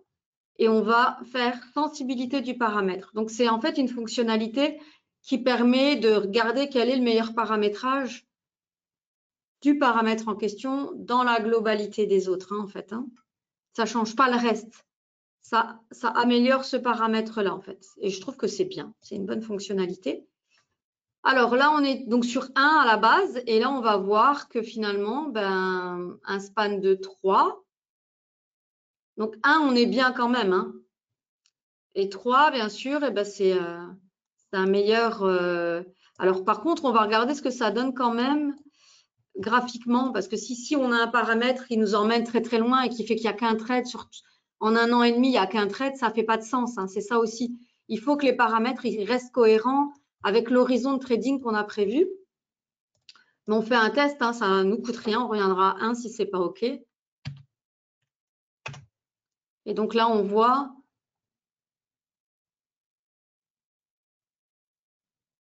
et on va faire sensibilité du paramètre. Donc, c'est en fait une fonctionnalité qui permet de regarder quel est le meilleur paramétrage du paramètre en question dans la globalité des autres, en fait. Ça ne change pas le reste. Ça améliore ce paramètre-là, en fait. Et je trouve que c'est bien. C'est une bonne fonctionnalité. Alors là, on est donc sur 1 à la base et là, on va voir que finalement, ben, un span de 3. Donc 1, on est bien quand même. Hein. Et 3, bien sûr, eh ben, c'est un meilleur… Alors par contre, on va regarder ce que ça donne quand même graphiquement, parce que si on a un paramètre qui nous emmène très très loin et qui fait qu'il n'y a qu'un trade, en 1 an et demi, il n'y a qu'un trade, ça ne fait pas de sens. Hein. C'est ça aussi. Il faut que les paramètres ils restent cohérents avec l'horizon de trading qu'on a prévu. Mais on fait un test, hein, ça ne nous coûte rien, on reviendra à 1 si ce n'est pas OK. Et donc là, on voit…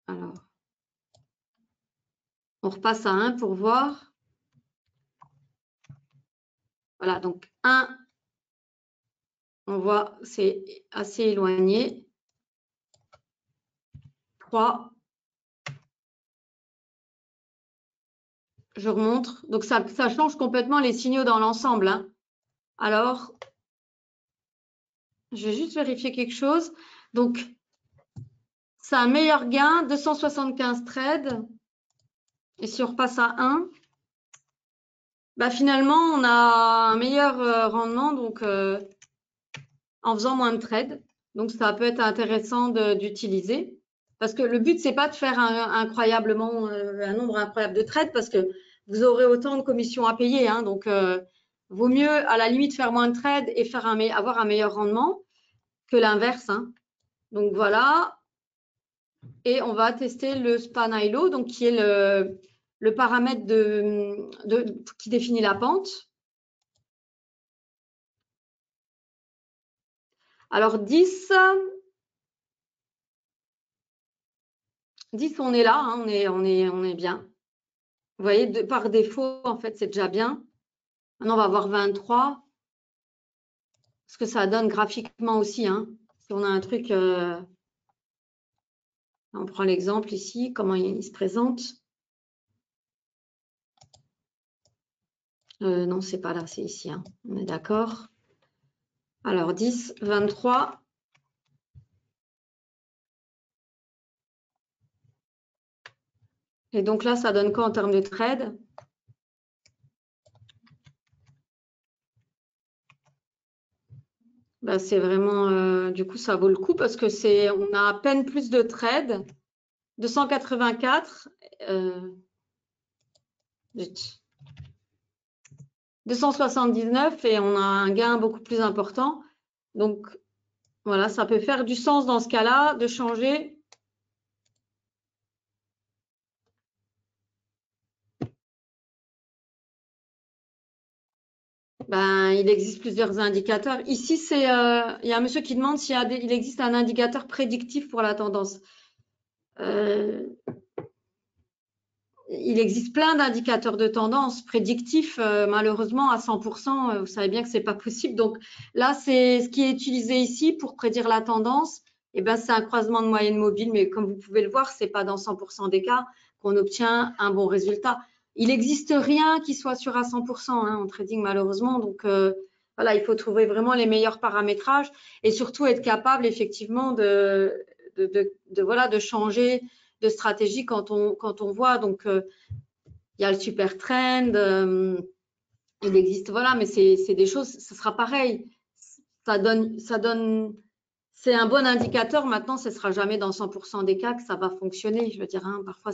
Alors, on repasse à 1 pour voir. Voilà, donc 1, on voit, c'est assez éloigné. 3, je remonte. Donc, ça change complètement les signaux dans l'ensemble. Hein. Alors, je vais juste vérifier quelque chose. Donc, c'est un meilleur gain, 275 trades. Et si on repasse à 1, bah finalement, on a un meilleur rendement donc, en faisant moins de trades. Donc, ça peut être intéressant d'utiliser. Parce que le but, c'est pas de faire un nombre incroyable de trades parce que vous aurez autant de commissions à payer. Hein, donc, vaut mieux, à la limite, faire moins de trades et avoir un meilleur rendement que l'inverse. Hein. Donc, voilà. Et on va tester le span ILO, donc qui est le paramètre qui définit la pente. Alors 10, on est là, hein, on est bien. Vous voyez, par défaut, en fait, c'est déjà bien. Maintenant, on va voir 23. Ce que ça donne graphiquement aussi. Hein. Si on a un truc, on prend l'exemple ici, comment il se présente. Non, c'est pas là, c'est ici. Hein. On est d'accord. Alors 10, 23. Et donc là, ça donne quoi en termes de trade? Bah, c'est vraiment, du coup, ça vaut le coup parce que on a à peine plus de trades. 284. 279 et on a un gain beaucoup plus important. Donc, voilà, ça peut faire du sens dans ce cas-là de changer. Ben, il existe plusieurs indicateurs. Ici, il y a un monsieur qui demande s'il il existe un indicateur prédictif pour la tendance. Il existe plein d'indicateurs de tendance prédictifs, malheureusement à 100%, vous savez bien que ce n'est pas possible. Donc là, c'est ce qui est utilisé ici pour prédire la tendance. Eh ben, c'est un croisement de moyenne mobile, mais comme vous pouvez le voir, ce n'est pas dans 100% des cas qu'on obtient un bon résultat. Il n'existe rien qui soit sûr à 100% hein, en trading, malheureusement. Donc voilà, il faut trouver vraiment les meilleurs paramétrages et surtout être capable effectivement de changer de stratégie quand on voit. Donc, il y a le super trend, il existe, voilà, mais c'est des choses, ce sera pareil. Ça donne, c'est un bon indicateur. Maintenant, ce ne sera jamais dans 100% des cas que ça va fonctionner. Je veux dire, hein, parfois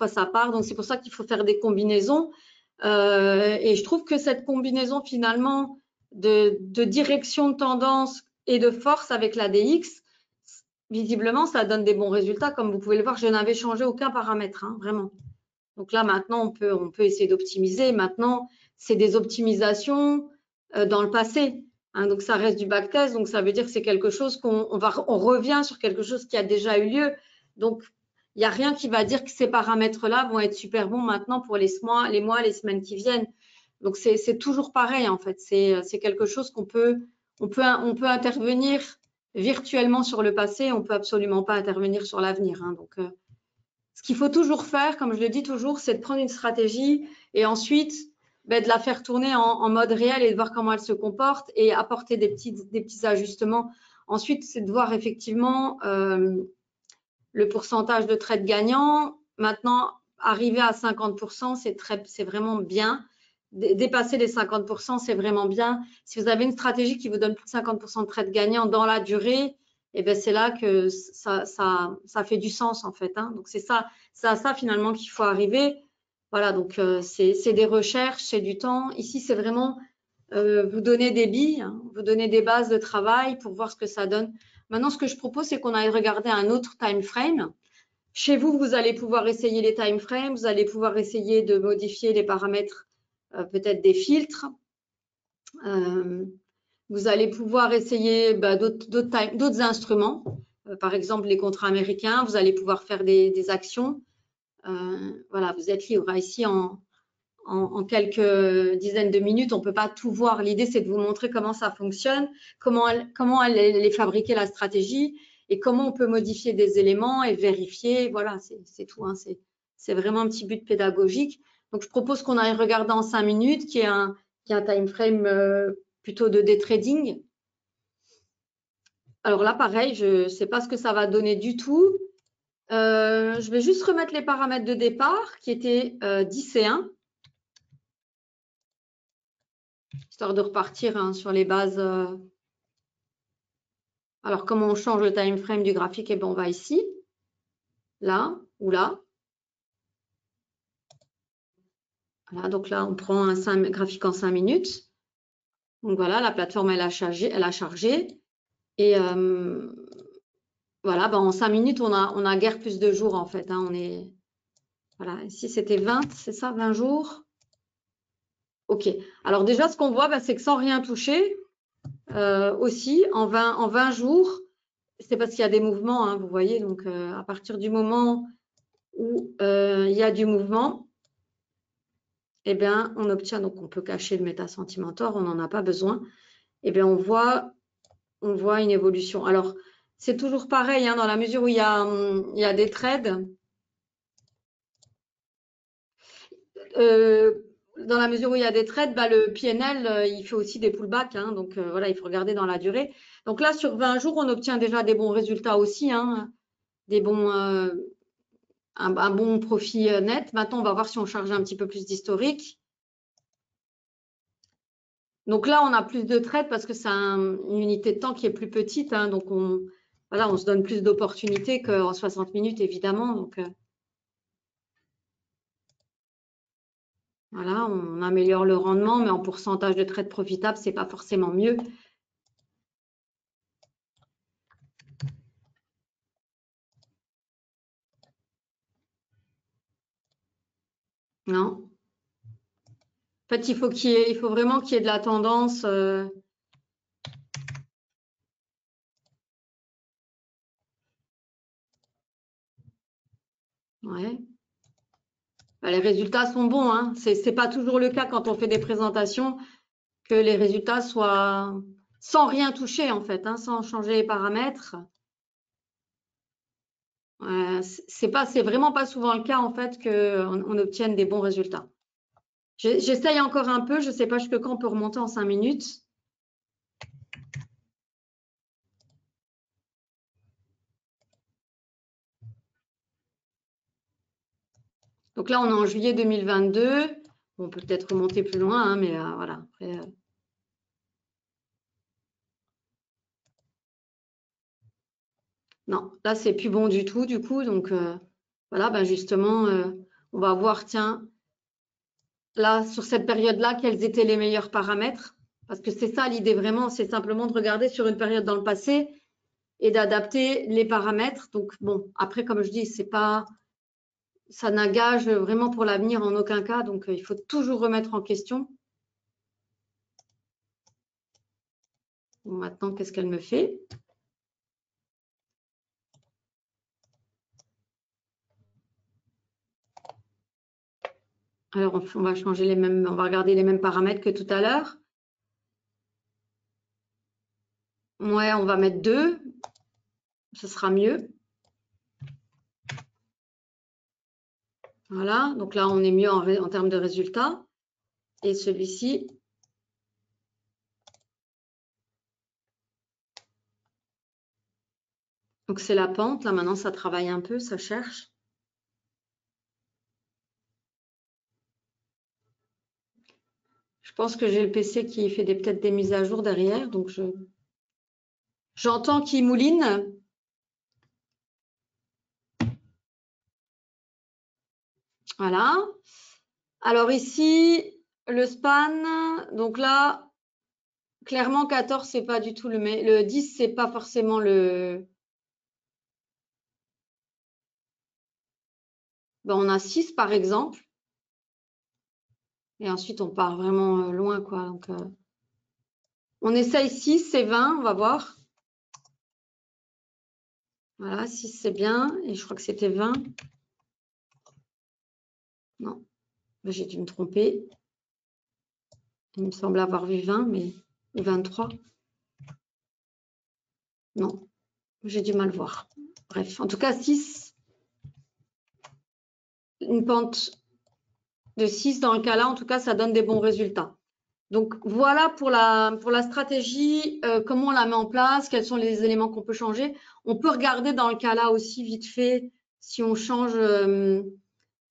ça part. Donc, c'est pour ça qu'il faut faire des combinaisons. Et je trouve que cette combinaison, finalement, de direction de tendance et de force avec la DX, visiblement, ça donne des bons résultats. Comme vous pouvez le voir, je n'avais changé aucun paramètre, hein, vraiment. Donc là, maintenant, on peut essayer d'optimiser. Maintenant, c'est des optimisations dans le passé. Hein, donc, ça reste du backtest. Donc, ça veut dire que c'est quelque chose on revient sur quelque chose qui a déjà eu lieu. Donc, il n'y a rien qui va dire que ces paramètres-là vont être super bons maintenant pour les mois, les semaines qui viennent. Donc, c'est toujours pareil, en fait. C'est quelque chose on peut intervenir virtuellement sur le passé. On ne peut absolument pas intervenir sur l'avenir. Hein, donc, ce qu'il faut toujours faire, comme je le dis toujours, c'est de prendre une stratégie et ensuite de la faire tourner en mode réel et de voir comment elle se comporte et apporter des petits ajustements. Ensuite, c'est de voir effectivement le pourcentage de trades gagnants. Maintenant, arriver à 50%, c'est vraiment bien. Dépasser les 50%, c'est vraiment bien. Si vous avez une stratégie qui vous donne plus de 50% de trades gagnants dans la durée, eh bien, c'est là que ça fait du sens, en fait. Hein. Donc, c'est à ça finalement qu'il faut arriver. Voilà, donc c'est des recherches, c'est du temps. Ici, c'est vraiment vous donner des billes, hein, vous donner des bases de travail pour voir ce que ça donne. Maintenant, ce que je propose, c'est qu'on aille regarder un autre time frame. Chez vous, vous allez pouvoir essayer les time frames, vous allez pouvoir essayer de modifier les paramètres, peut-être des filtres. Vous allez pouvoir essayer d'autres instruments, par exemple les contrats américains. Vous allez pouvoir faire des actions. Voilà, vous êtes libre. Ici, en quelques dizaines de minutes, on ne peut pas tout voir. L'idée, c'est de vous montrer comment ça fonctionne, comment elle est fabriquée la stratégie et comment on peut modifier des éléments et vérifier. Voilà, c'est tout. Hein. C'est vraiment un petit but pédagogique. Donc, je propose qu'on aille regarder en 5 minutes, qui est un time frame plutôt de day trading. Alors là, pareil, je ne sais pas ce que ça va donner du tout. Je vais juste remettre les paramètres de départ qui étaient 10 et 1. Histoire de repartir hein, sur les bases. Alors, comment on change le time frame du graphique? Eh bien, on va ici, là ou là. Voilà, donc là, on prend un graphique en 5 minutes. Donc voilà, la plateforme, elle a chargé. Et voilà, ben, en 5 minutes, on a guère plus de jours en fait. Hein, voilà, ici, c'était 20, c'est ça, 20 jours. OK. Alors déjà, ce qu'on voit, ben, c'est que sans rien toucher, aussi, en 20 jours, c'est parce qu'il y a des mouvements, hein, vous voyez. Donc, à partir du moment où il y a du mouvement, eh bien, on obtient, donc on peut cacher le Meta Sentimentor, on n'en a pas besoin. Eh bien, on voit une évolution. Alors, c'est toujours pareil, hein, dans la mesure où il y a des trades. Dans la mesure où il y a des trades, bah, le PNL, il fait aussi des pullbacks. Hein, donc, voilà, il faut regarder dans la durée. Donc là, sur 20 jours, on obtient déjà des bons résultats aussi, hein, un bon profit net. Maintenant, on va voir si on charge un petit peu plus d'historique. Donc là, on a plus de trades parce que c'est une unité de temps qui est plus petite. Hein, donc, voilà, on se donne plus d'opportunités qu'en 60 minutes, évidemment. Donc, voilà, on améliore le rendement, mais en pourcentage de trades profitables, ce n'est pas forcément mieux. Non. En fait, il faut vraiment qu'il y ait de la tendance. Ouais. Bah, les résultats sont bons. Hein. Ce n'est pas toujours le cas quand on fait des présentations que les résultats soient sans rien toucher, en fait, hein, sans changer les paramètres. C'est vraiment pas souvent le cas, en fait, qu'on obtienne des bons résultats. J'essaye encore un peu. Je ne sais pas jusqu'à quand on peut remonter en 5 minutes. Donc là, on est en juillet 2022. On peut peut-être remonter plus loin, hein, mais voilà. Après, non, là, c'est plus bon du tout, du coup. Donc, voilà, ben justement, on va voir, tiens, là, sur cette période-là, quels étaient les meilleurs paramètres? Parce que c'est ça l'idée vraiment, c'est simplement de regarder sur une période dans le passé et d'adapter les paramètres. Donc, bon, après, comme je dis, ça n'engage vraiment pour l'avenir en aucun cas. Donc, il faut toujours remettre en question. Bon, maintenant, qu'est-ce qu'elle me fait? Alors, on va changer on va regarder les mêmes paramètres que tout à l'heure. Ouais, on va mettre 2. Ce sera mieux. Voilà, donc là, on est mieux en termes de résultats. Et celui-ci, Donc, c'est la pente. Là, maintenant, ça travaille un peu, ça cherche. Je pense que j'ai le PC qui fait peut-être des mises à jour derrière. Donc, j'entends qu'il mouline. Voilà. Alors ici, le span. Donc là, clairement, 14, c'est pas du tout le 10, c'est pas forcément le... Ben, on a 6 par exemple. Et ensuite, on part vraiment loin, quoi. Donc, on essaye 6, c'est 20, on va voir. Voilà, 6, c'est bien. Et je crois que c'était 20. Non, ben, j'ai dû me tromper. Il me semble avoir vu 20, mais... Ou 23. Non, j'ai du mal voir. Bref, en tout cas, 6. Une pente de 6 dans le cas-là, en tout cas, ça donne des bons résultats. Donc, voilà pour la stratégie, comment on la met en place, quels sont les éléments qu'on peut changer. On peut regarder dans le cas-là aussi vite fait si on change,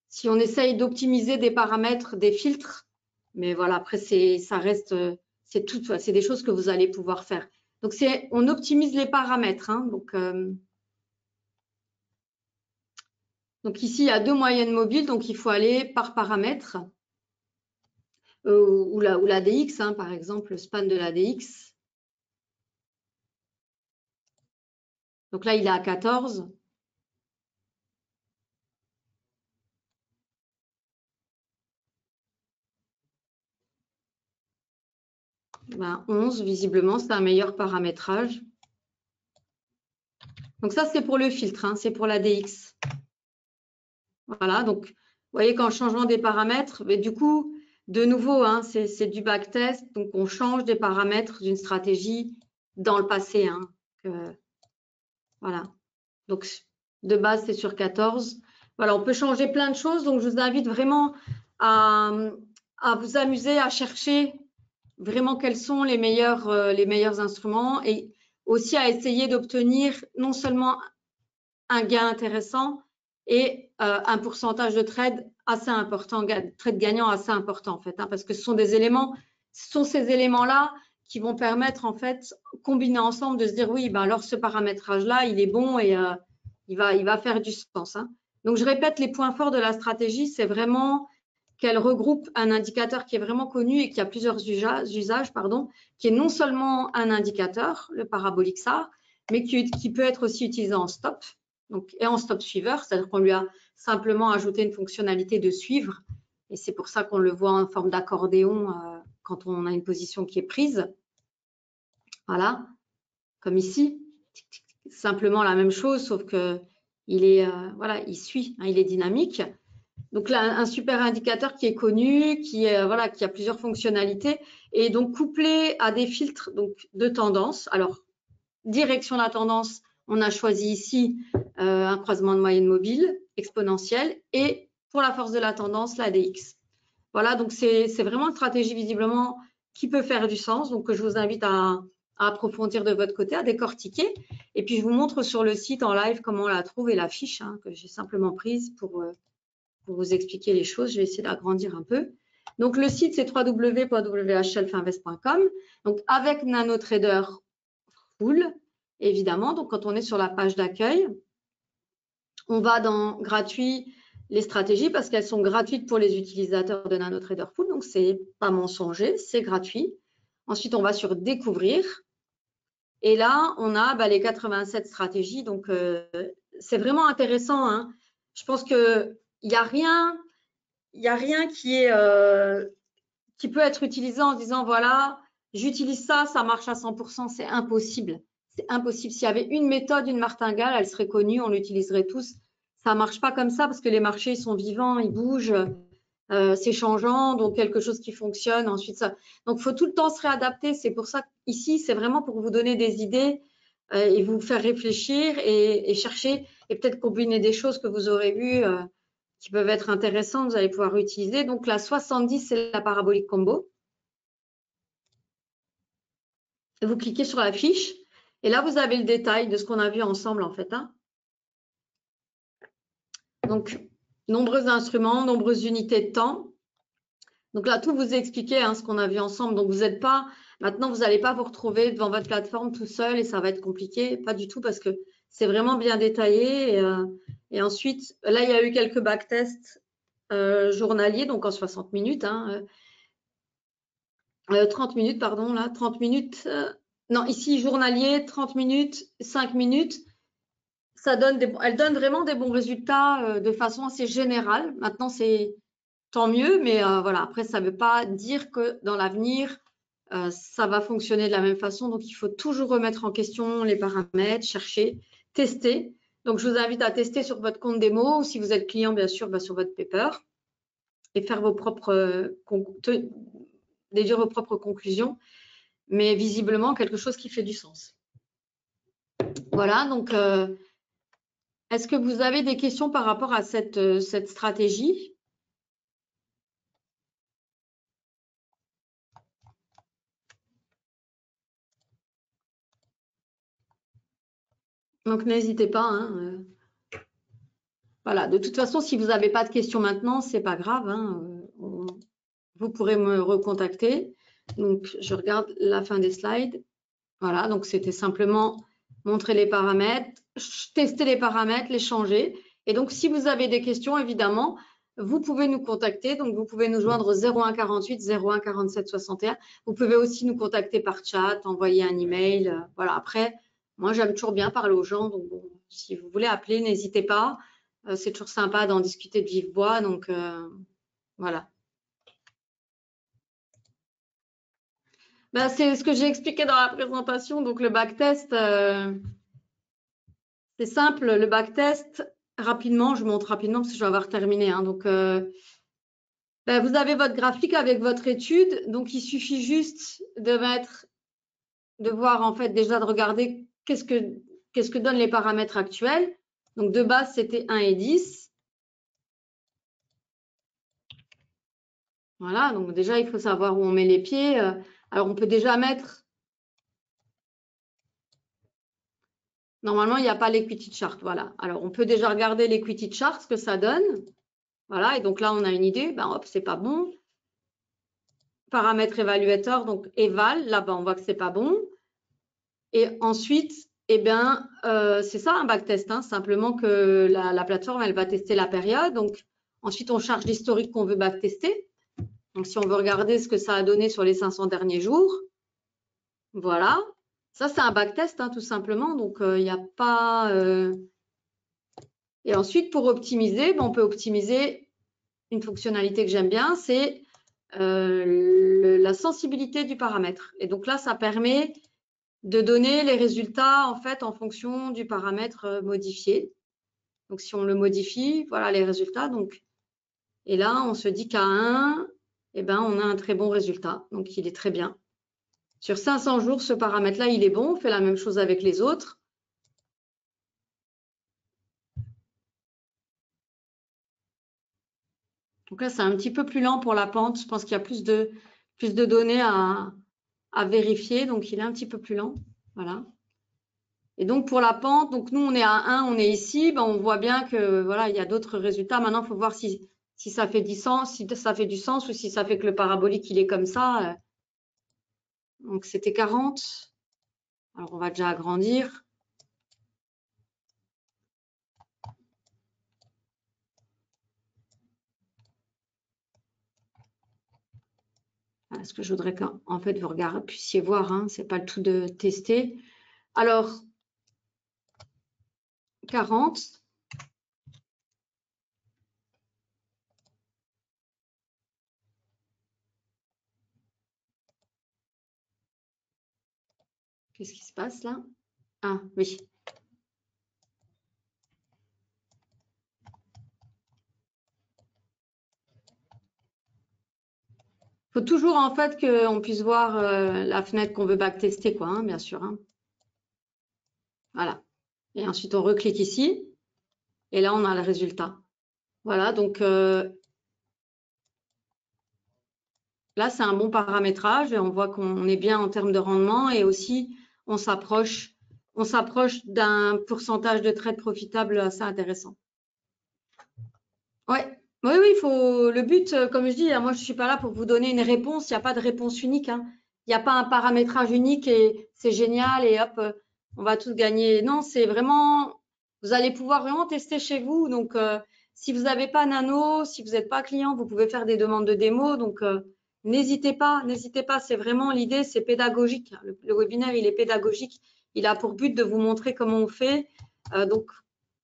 si on essaye d'optimiser des paramètres, des filtres. Mais voilà, après, ça reste, c'est des choses que vous allez pouvoir faire. Donc, on optimise les paramètres. Hein, donc ici, il y a 2 moyennes mobiles, donc il faut aller par paramètre. Ou la DX, hein, par exemple, le span de la DX. Donc là, il est à 14. Ben, 11, visiblement, c'est un meilleur paramétrage. Donc ça, c'est pour le filtre, hein, c'est pour la DX. Voilà, donc vous voyez qu'en changeant des paramètres, mais du coup, de nouveau, hein, c'est du backtest, donc on change des paramètres d'une stratégie dans le passé. Hein, voilà, donc de base, c'est sur 14. Voilà, on peut changer plein de choses, donc je vous invite vraiment à vous amuser, à chercher vraiment quels sont les meilleurs instruments et aussi à essayer d'obtenir non seulement un gain intéressant et un pourcentage de trade assez important, trade gagnant assez important en fait, hein, parce que ce sont ces éléments-là qui vont permettre en fait, combinés ensemble, de se dire oui, ben alors ce paramétrage-là, il est bon et il va faire du sens. Hein. Donc je répète, les points forts de la stratégie, c'est vraiment qu'elle regroupe un indicateur qui est vraiment connu et qui a plusieurs usages, qui est non seulement un indicateur, le parabolique SAR, mais qui peut être aussi utilisé en stop, donc, et en stop suiveur, c'est-à-dire qu'on lui a simplement ajouté une fonctionnalité de suivre, et c'est pour ça qu'on le voit en forme d'accordéon quand on a une position qui est prise. Voilà, comme ici, simplement la même chose, sauf que voilà, il suit, hein, il est dynamique. Donc là, un super indicateur qui est connu, qui a plusieurs fonctionnalités et donc couplé à des filtres donc, de tendance. Alors, direction de la tendance, on a choisi ici un croisement de moyenne mobile exponentielle et pour la force de la tendance, la DX. Voilà, donc c'est vraiment une stratégie visiblement qui peut faire du sens, donc que je vous invite à approfondir de votre côté, à décortiquer. Et puis, je vous montre sur le site en live comment on la trouve et la fiche hein, que j'ai simplement prise pour vous expliquer les choses. Je vais essayer d'agrandir un peu. Donc, le site, c'est www.whlfinvest.com. Donc, avec NanoTrader Full, évidemment. Donc, quand on est sur la page d'accueil, on va dans gratuit les stratégies parce qu'elles sont gratuites pour les utilisateurs de NanoTrader Full. Donc, c'est pas mensonger, c'est gratuit. Ensuite, on va sur découvrir. Et là, on a les 87 stratégies. Donc, c'est vraiment intéressant. Hein. Je pense qu'il n'y a rien qui peut être utilisé en disant voilà, j'utilise ça, ça marche à 100%, c'est impossible. C'est impossible. S'il y avait une méthode, une martingale, elle serait connue, on l'utiliserait tous. Ça ne marche pas comme ça parce que les marchés sont vivants, ils bougent, c'est changeant, donc quelque chose qui fonctionne. Ensuite, ça. Donc, il faut tout le temps se réadapter. C'est pour ça qu'ici, c'est vraiment pour vous donner des idées et vous faire réfléchir et chercher et peut-être combiner des choses que vous aurez vues qui peuvent être intéressantes, vous allez pouvoir utiliser. Donc, la 70, c'est la parabolique combo. Vous cliquez sur la fiche Et là, vous avez le détail de ce qu'on a vu ensemble, en fait. Hein. Donc, nombreux instruments, nombreuses unités de temps. Donc là, tout vous expliquer hein, ce qu'on a vu ensemble. Donc, vous n'êtes pas, maintenant, vous n'allez pas vous retrouver devant votre plateforme tout seul et ça va être compliqué. Pas du tout parce que c'est vraiment bien détaillé. Et ensuite, là, il y a eu quelques backtests journaliers, donc en 60 minutes. Hein, 30 minutes, pardon, là, 30 minutes. Non, ici, journalier, 30 minutes, 5 minutes. Ça donne elle donne vraiment des bons résultats de façon assez générale. Maintenant, c'est tant mieux, mais voilà, après, ça ne veut pas dire que dans l'avenir, ça va fonctionner de la même façon. Donc, il faut toujours remettre en question les paramètres, chercher, tester. Donc, je vous invite à tester sur votre compte démo ou si vous êtes client, bien sûr, sur votre paper et faire vos propres, déduire vos propres conclusions, mais visiblement quelque chose qui fait du sens. Voilà, donc, est-ce que vous avez des questions par rapport à cette stratégie ? Donc, n'hésitez pas. Hein, voilà, de toute façon, si vous n'avez pas de questions maintenant, ce n'est pas grave. Hein, vous pourrez me recontacter. Donc, je regarde la fin des slides. Voilà, donc c'était simplement montrer les paramètres, tester les paramètres, les changer. Et donc, si vous avez des questions, évidemment, vous pouvez nous contacter. Donc, vous pouvez nous joindre au 01 48 01 47 61. Vous pouvez aussi nous contacter par chat, envoyer un email. Voilà, après, moi, j'aime toujours bien parler aux gens. Donc, bon, si vous voulez appeler, n'hésitez pas. C'est toujours sympa d'en discuter de vive voix. Donc, voilà. Ben, c'est ce que j'ai expliqué dans la présentation. Donc, le backtest, c'est simple. Le backtest, rapidement, je montre rapidement parce que je vais avoir terminé. Hein. Donc, ben, vous avez votre graphique avec votre étude. Donc, il suffit juste de voir, en fait, déjà de regarder qu'est-ce que donnent les paramètres actuels. Donc, de base, c'était 1 et 10. Voilà. Donc, déjà, il faut savoir où on met les pieds. Alors, on peut déjà mettre. Normalement, il n'y a pas l'equity chart. Voilà. Alors, on peut déjà regarder l'equity chart, ce que ça donne. Voilà. Et donc là, on a une idée. Ben, hop, c'est pas bon. Paramètre évaluateur, donc éval. Là-bas, on voit que c'est pas bon. Et ensuite, eh bien, c'est ça un backtest. Hein, simplement que la plateforme, elle va tester la période. Donc, ensuite, on charge l'historique qu'on veut backtester. Donc, si on veut regarder ce que ça a donné sur les 500 derniers jours, voilà. Ça, c'est un backtest, hein, tout simplement. Donc, il n'y a pas… Et ensuite, pour optimiser, on peut optimiser une fonctionnalité que j'aime bien, c'est la sensibilité du paramètre. Et donc là, ça permet de donner les résultats en fait en fonction du paramètre modifié. Donc, si on le modifie, voilà les résultats. Donc, et là, on se dit qu'à 1, eh ben, on a un très bon résultat. Donc, il est très bien. Sur 500 jours, ce paramètre-là, il est bon. On fait la même chose avec les autres. Donc là, c'est un petit peu plus lent pour la pente. Je pense qu'il y a plus de données à vérifier. Donc, il est un petit peu plus lent. Voilà. Et donc, pour la pente, donc nous, on est à 1, on est ici. Ben, on voit bien que voilà, il y a d'autres résultats. Maintenant, il faut voir si ça fait du sens, si ça fait du sens ou si ça fait que le parabolique, il est comme ça. Donc, c'était 40. Alors, on va déjà agrandir. Voilà, ce que je voudrais qu'en fait, vous puissiez voir. Hein, ce n'est pas le tout de tester. Alors, 40. Qu'est-ce qui se passe là? Ah, oui. Il faut toujours en fait qu'on puisse voir la fenêtre qu'on veut backtester, quoi, hein, bien sûr. Hein. Voilà. Et ensuite, on reclique ici. Et là, on a le résultat. Voilà, donc là, c'est un bon paramétrage et on voit qu'on est bien en termes de rendement et aussi, on s'approche on s'approche d'un pourcentage de trades profitables assez intéressant. Ouais. Oui, oui, le but, comme je dis, moi je suis pas là pour vous donner une réponse, il n'y a pas de réponse unique, hein. Il n'y a pas un paramétrage unique et c'est génial et hop, on va tous gagner. Non, c'est vraiment, vous allez pouvoir vraiment tester chez vous. Donc, si vous n'avez pas Nano, si vous n'êtes pas client, vous pouvez faire des demandes de démo. Donc, n'hésitez pas, c'est vraiment l'idée, c'est pédagogique. Le webinaire, il est pédagogique. Il a pour but de vous montrer comment on fait. Donc,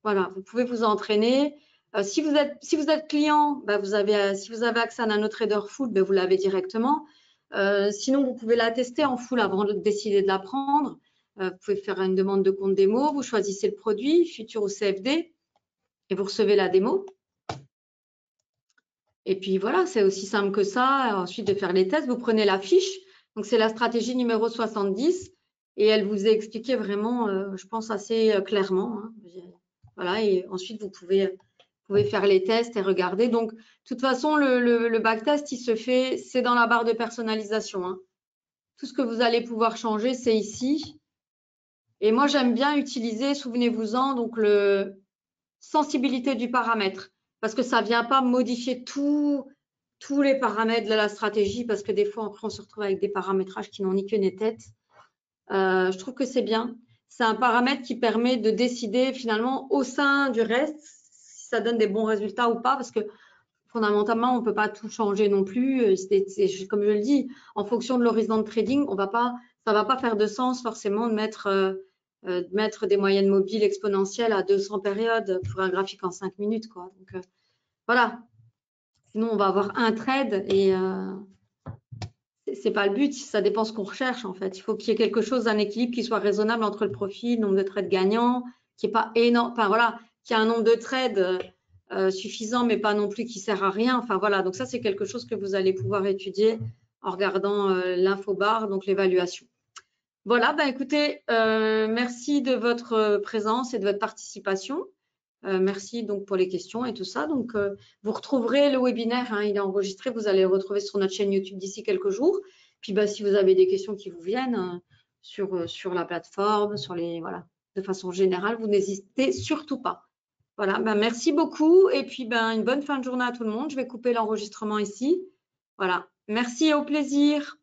voilà, vous pouvez vous entraîner. Si vous êtes client, bah si vous avez accès à NanoTrader Full, bah vous l'avez directement. Sinon, vous pouvez la tester en full avant de décider de la prendre. Vous pouvez faire une demande de compte démo. Vous choisissez le produit, Futur ou CFD, et vous recevez la démo. Et puis voilà, c'est aussi simple que ça. Ensuite de faire les tests, vous prenez la fiche. Donc, c'est la stratégie numéro 70. Et elle vous est expliquée vraiment, je pense, assez clairement, hein. Voilà, et ensuite, vous pouvez faire les tests et regarder. Donc, de toute façon, le backtest, il se fait, c'est dans la barre de personnalisation, hein. Tout ce que vous allez pouvoir changer, c'est ici. Et moi, j'aime bien utiliser, souvenez-vous-en, donc le sensibilité du paramètre, parce que ça ne vient pas modifier tous les paramètres de la stratégie, parce que des fois, après, on se retrouve avec des paramétrages qui n'ont ni queue ni tête. Je trouve que c'est bien. C'est un paramètre qui permet de décider finalement au sein du reste si ça donne des bons résultats ou pas, parce que fondamentalement, on ne peut pas tout changer non plus. Comme je le dis, en fonction de l'horizon de trading, ça ne va pas faire de sens forcément de mettre des moyennes mobiles exponentielles à 200 périodes pour un graphique en 5 minutes, quoi. Donc, voilà. Sinon, on va avoir un trade et c'est pas le but. Ça dépend ce qu'on recherche, en fait. Il faut qu'il y ait quelque chose, un équilibre qui soit raisonnable entre le profit, le nombre de trades gagnants, qui n'est pas énorme. Enfin, voilà, qu'il y ait un nombre de trades suffisant, mais pas non plus qui sert à rien. Enfin, voilà. Donc, ça, c'est quelque chose que vous allez pouvoir étudier en regardant l'infobar, donc l'évaluation. Voilà, ben écoutez, merci de votre présence et de votre participation. Merci donc pour les questions et tout ça. Donc, vous retrouverez le webinaire, hein, il est enregistré, vous allez le retrouver sur notre chaîne YouTube d'ici quelques jours. Puis, bah, si vous avez des questions qui vous viennent sur la plateforme, voilà, de façon générale, vous n'hésitez surtout pas. Voilà, ben, merci beaucoup et puis ben, une bonne fin de journée à tout le monde. Je vais couper l'enregistrement ici. Voilà, merci et au plaisir.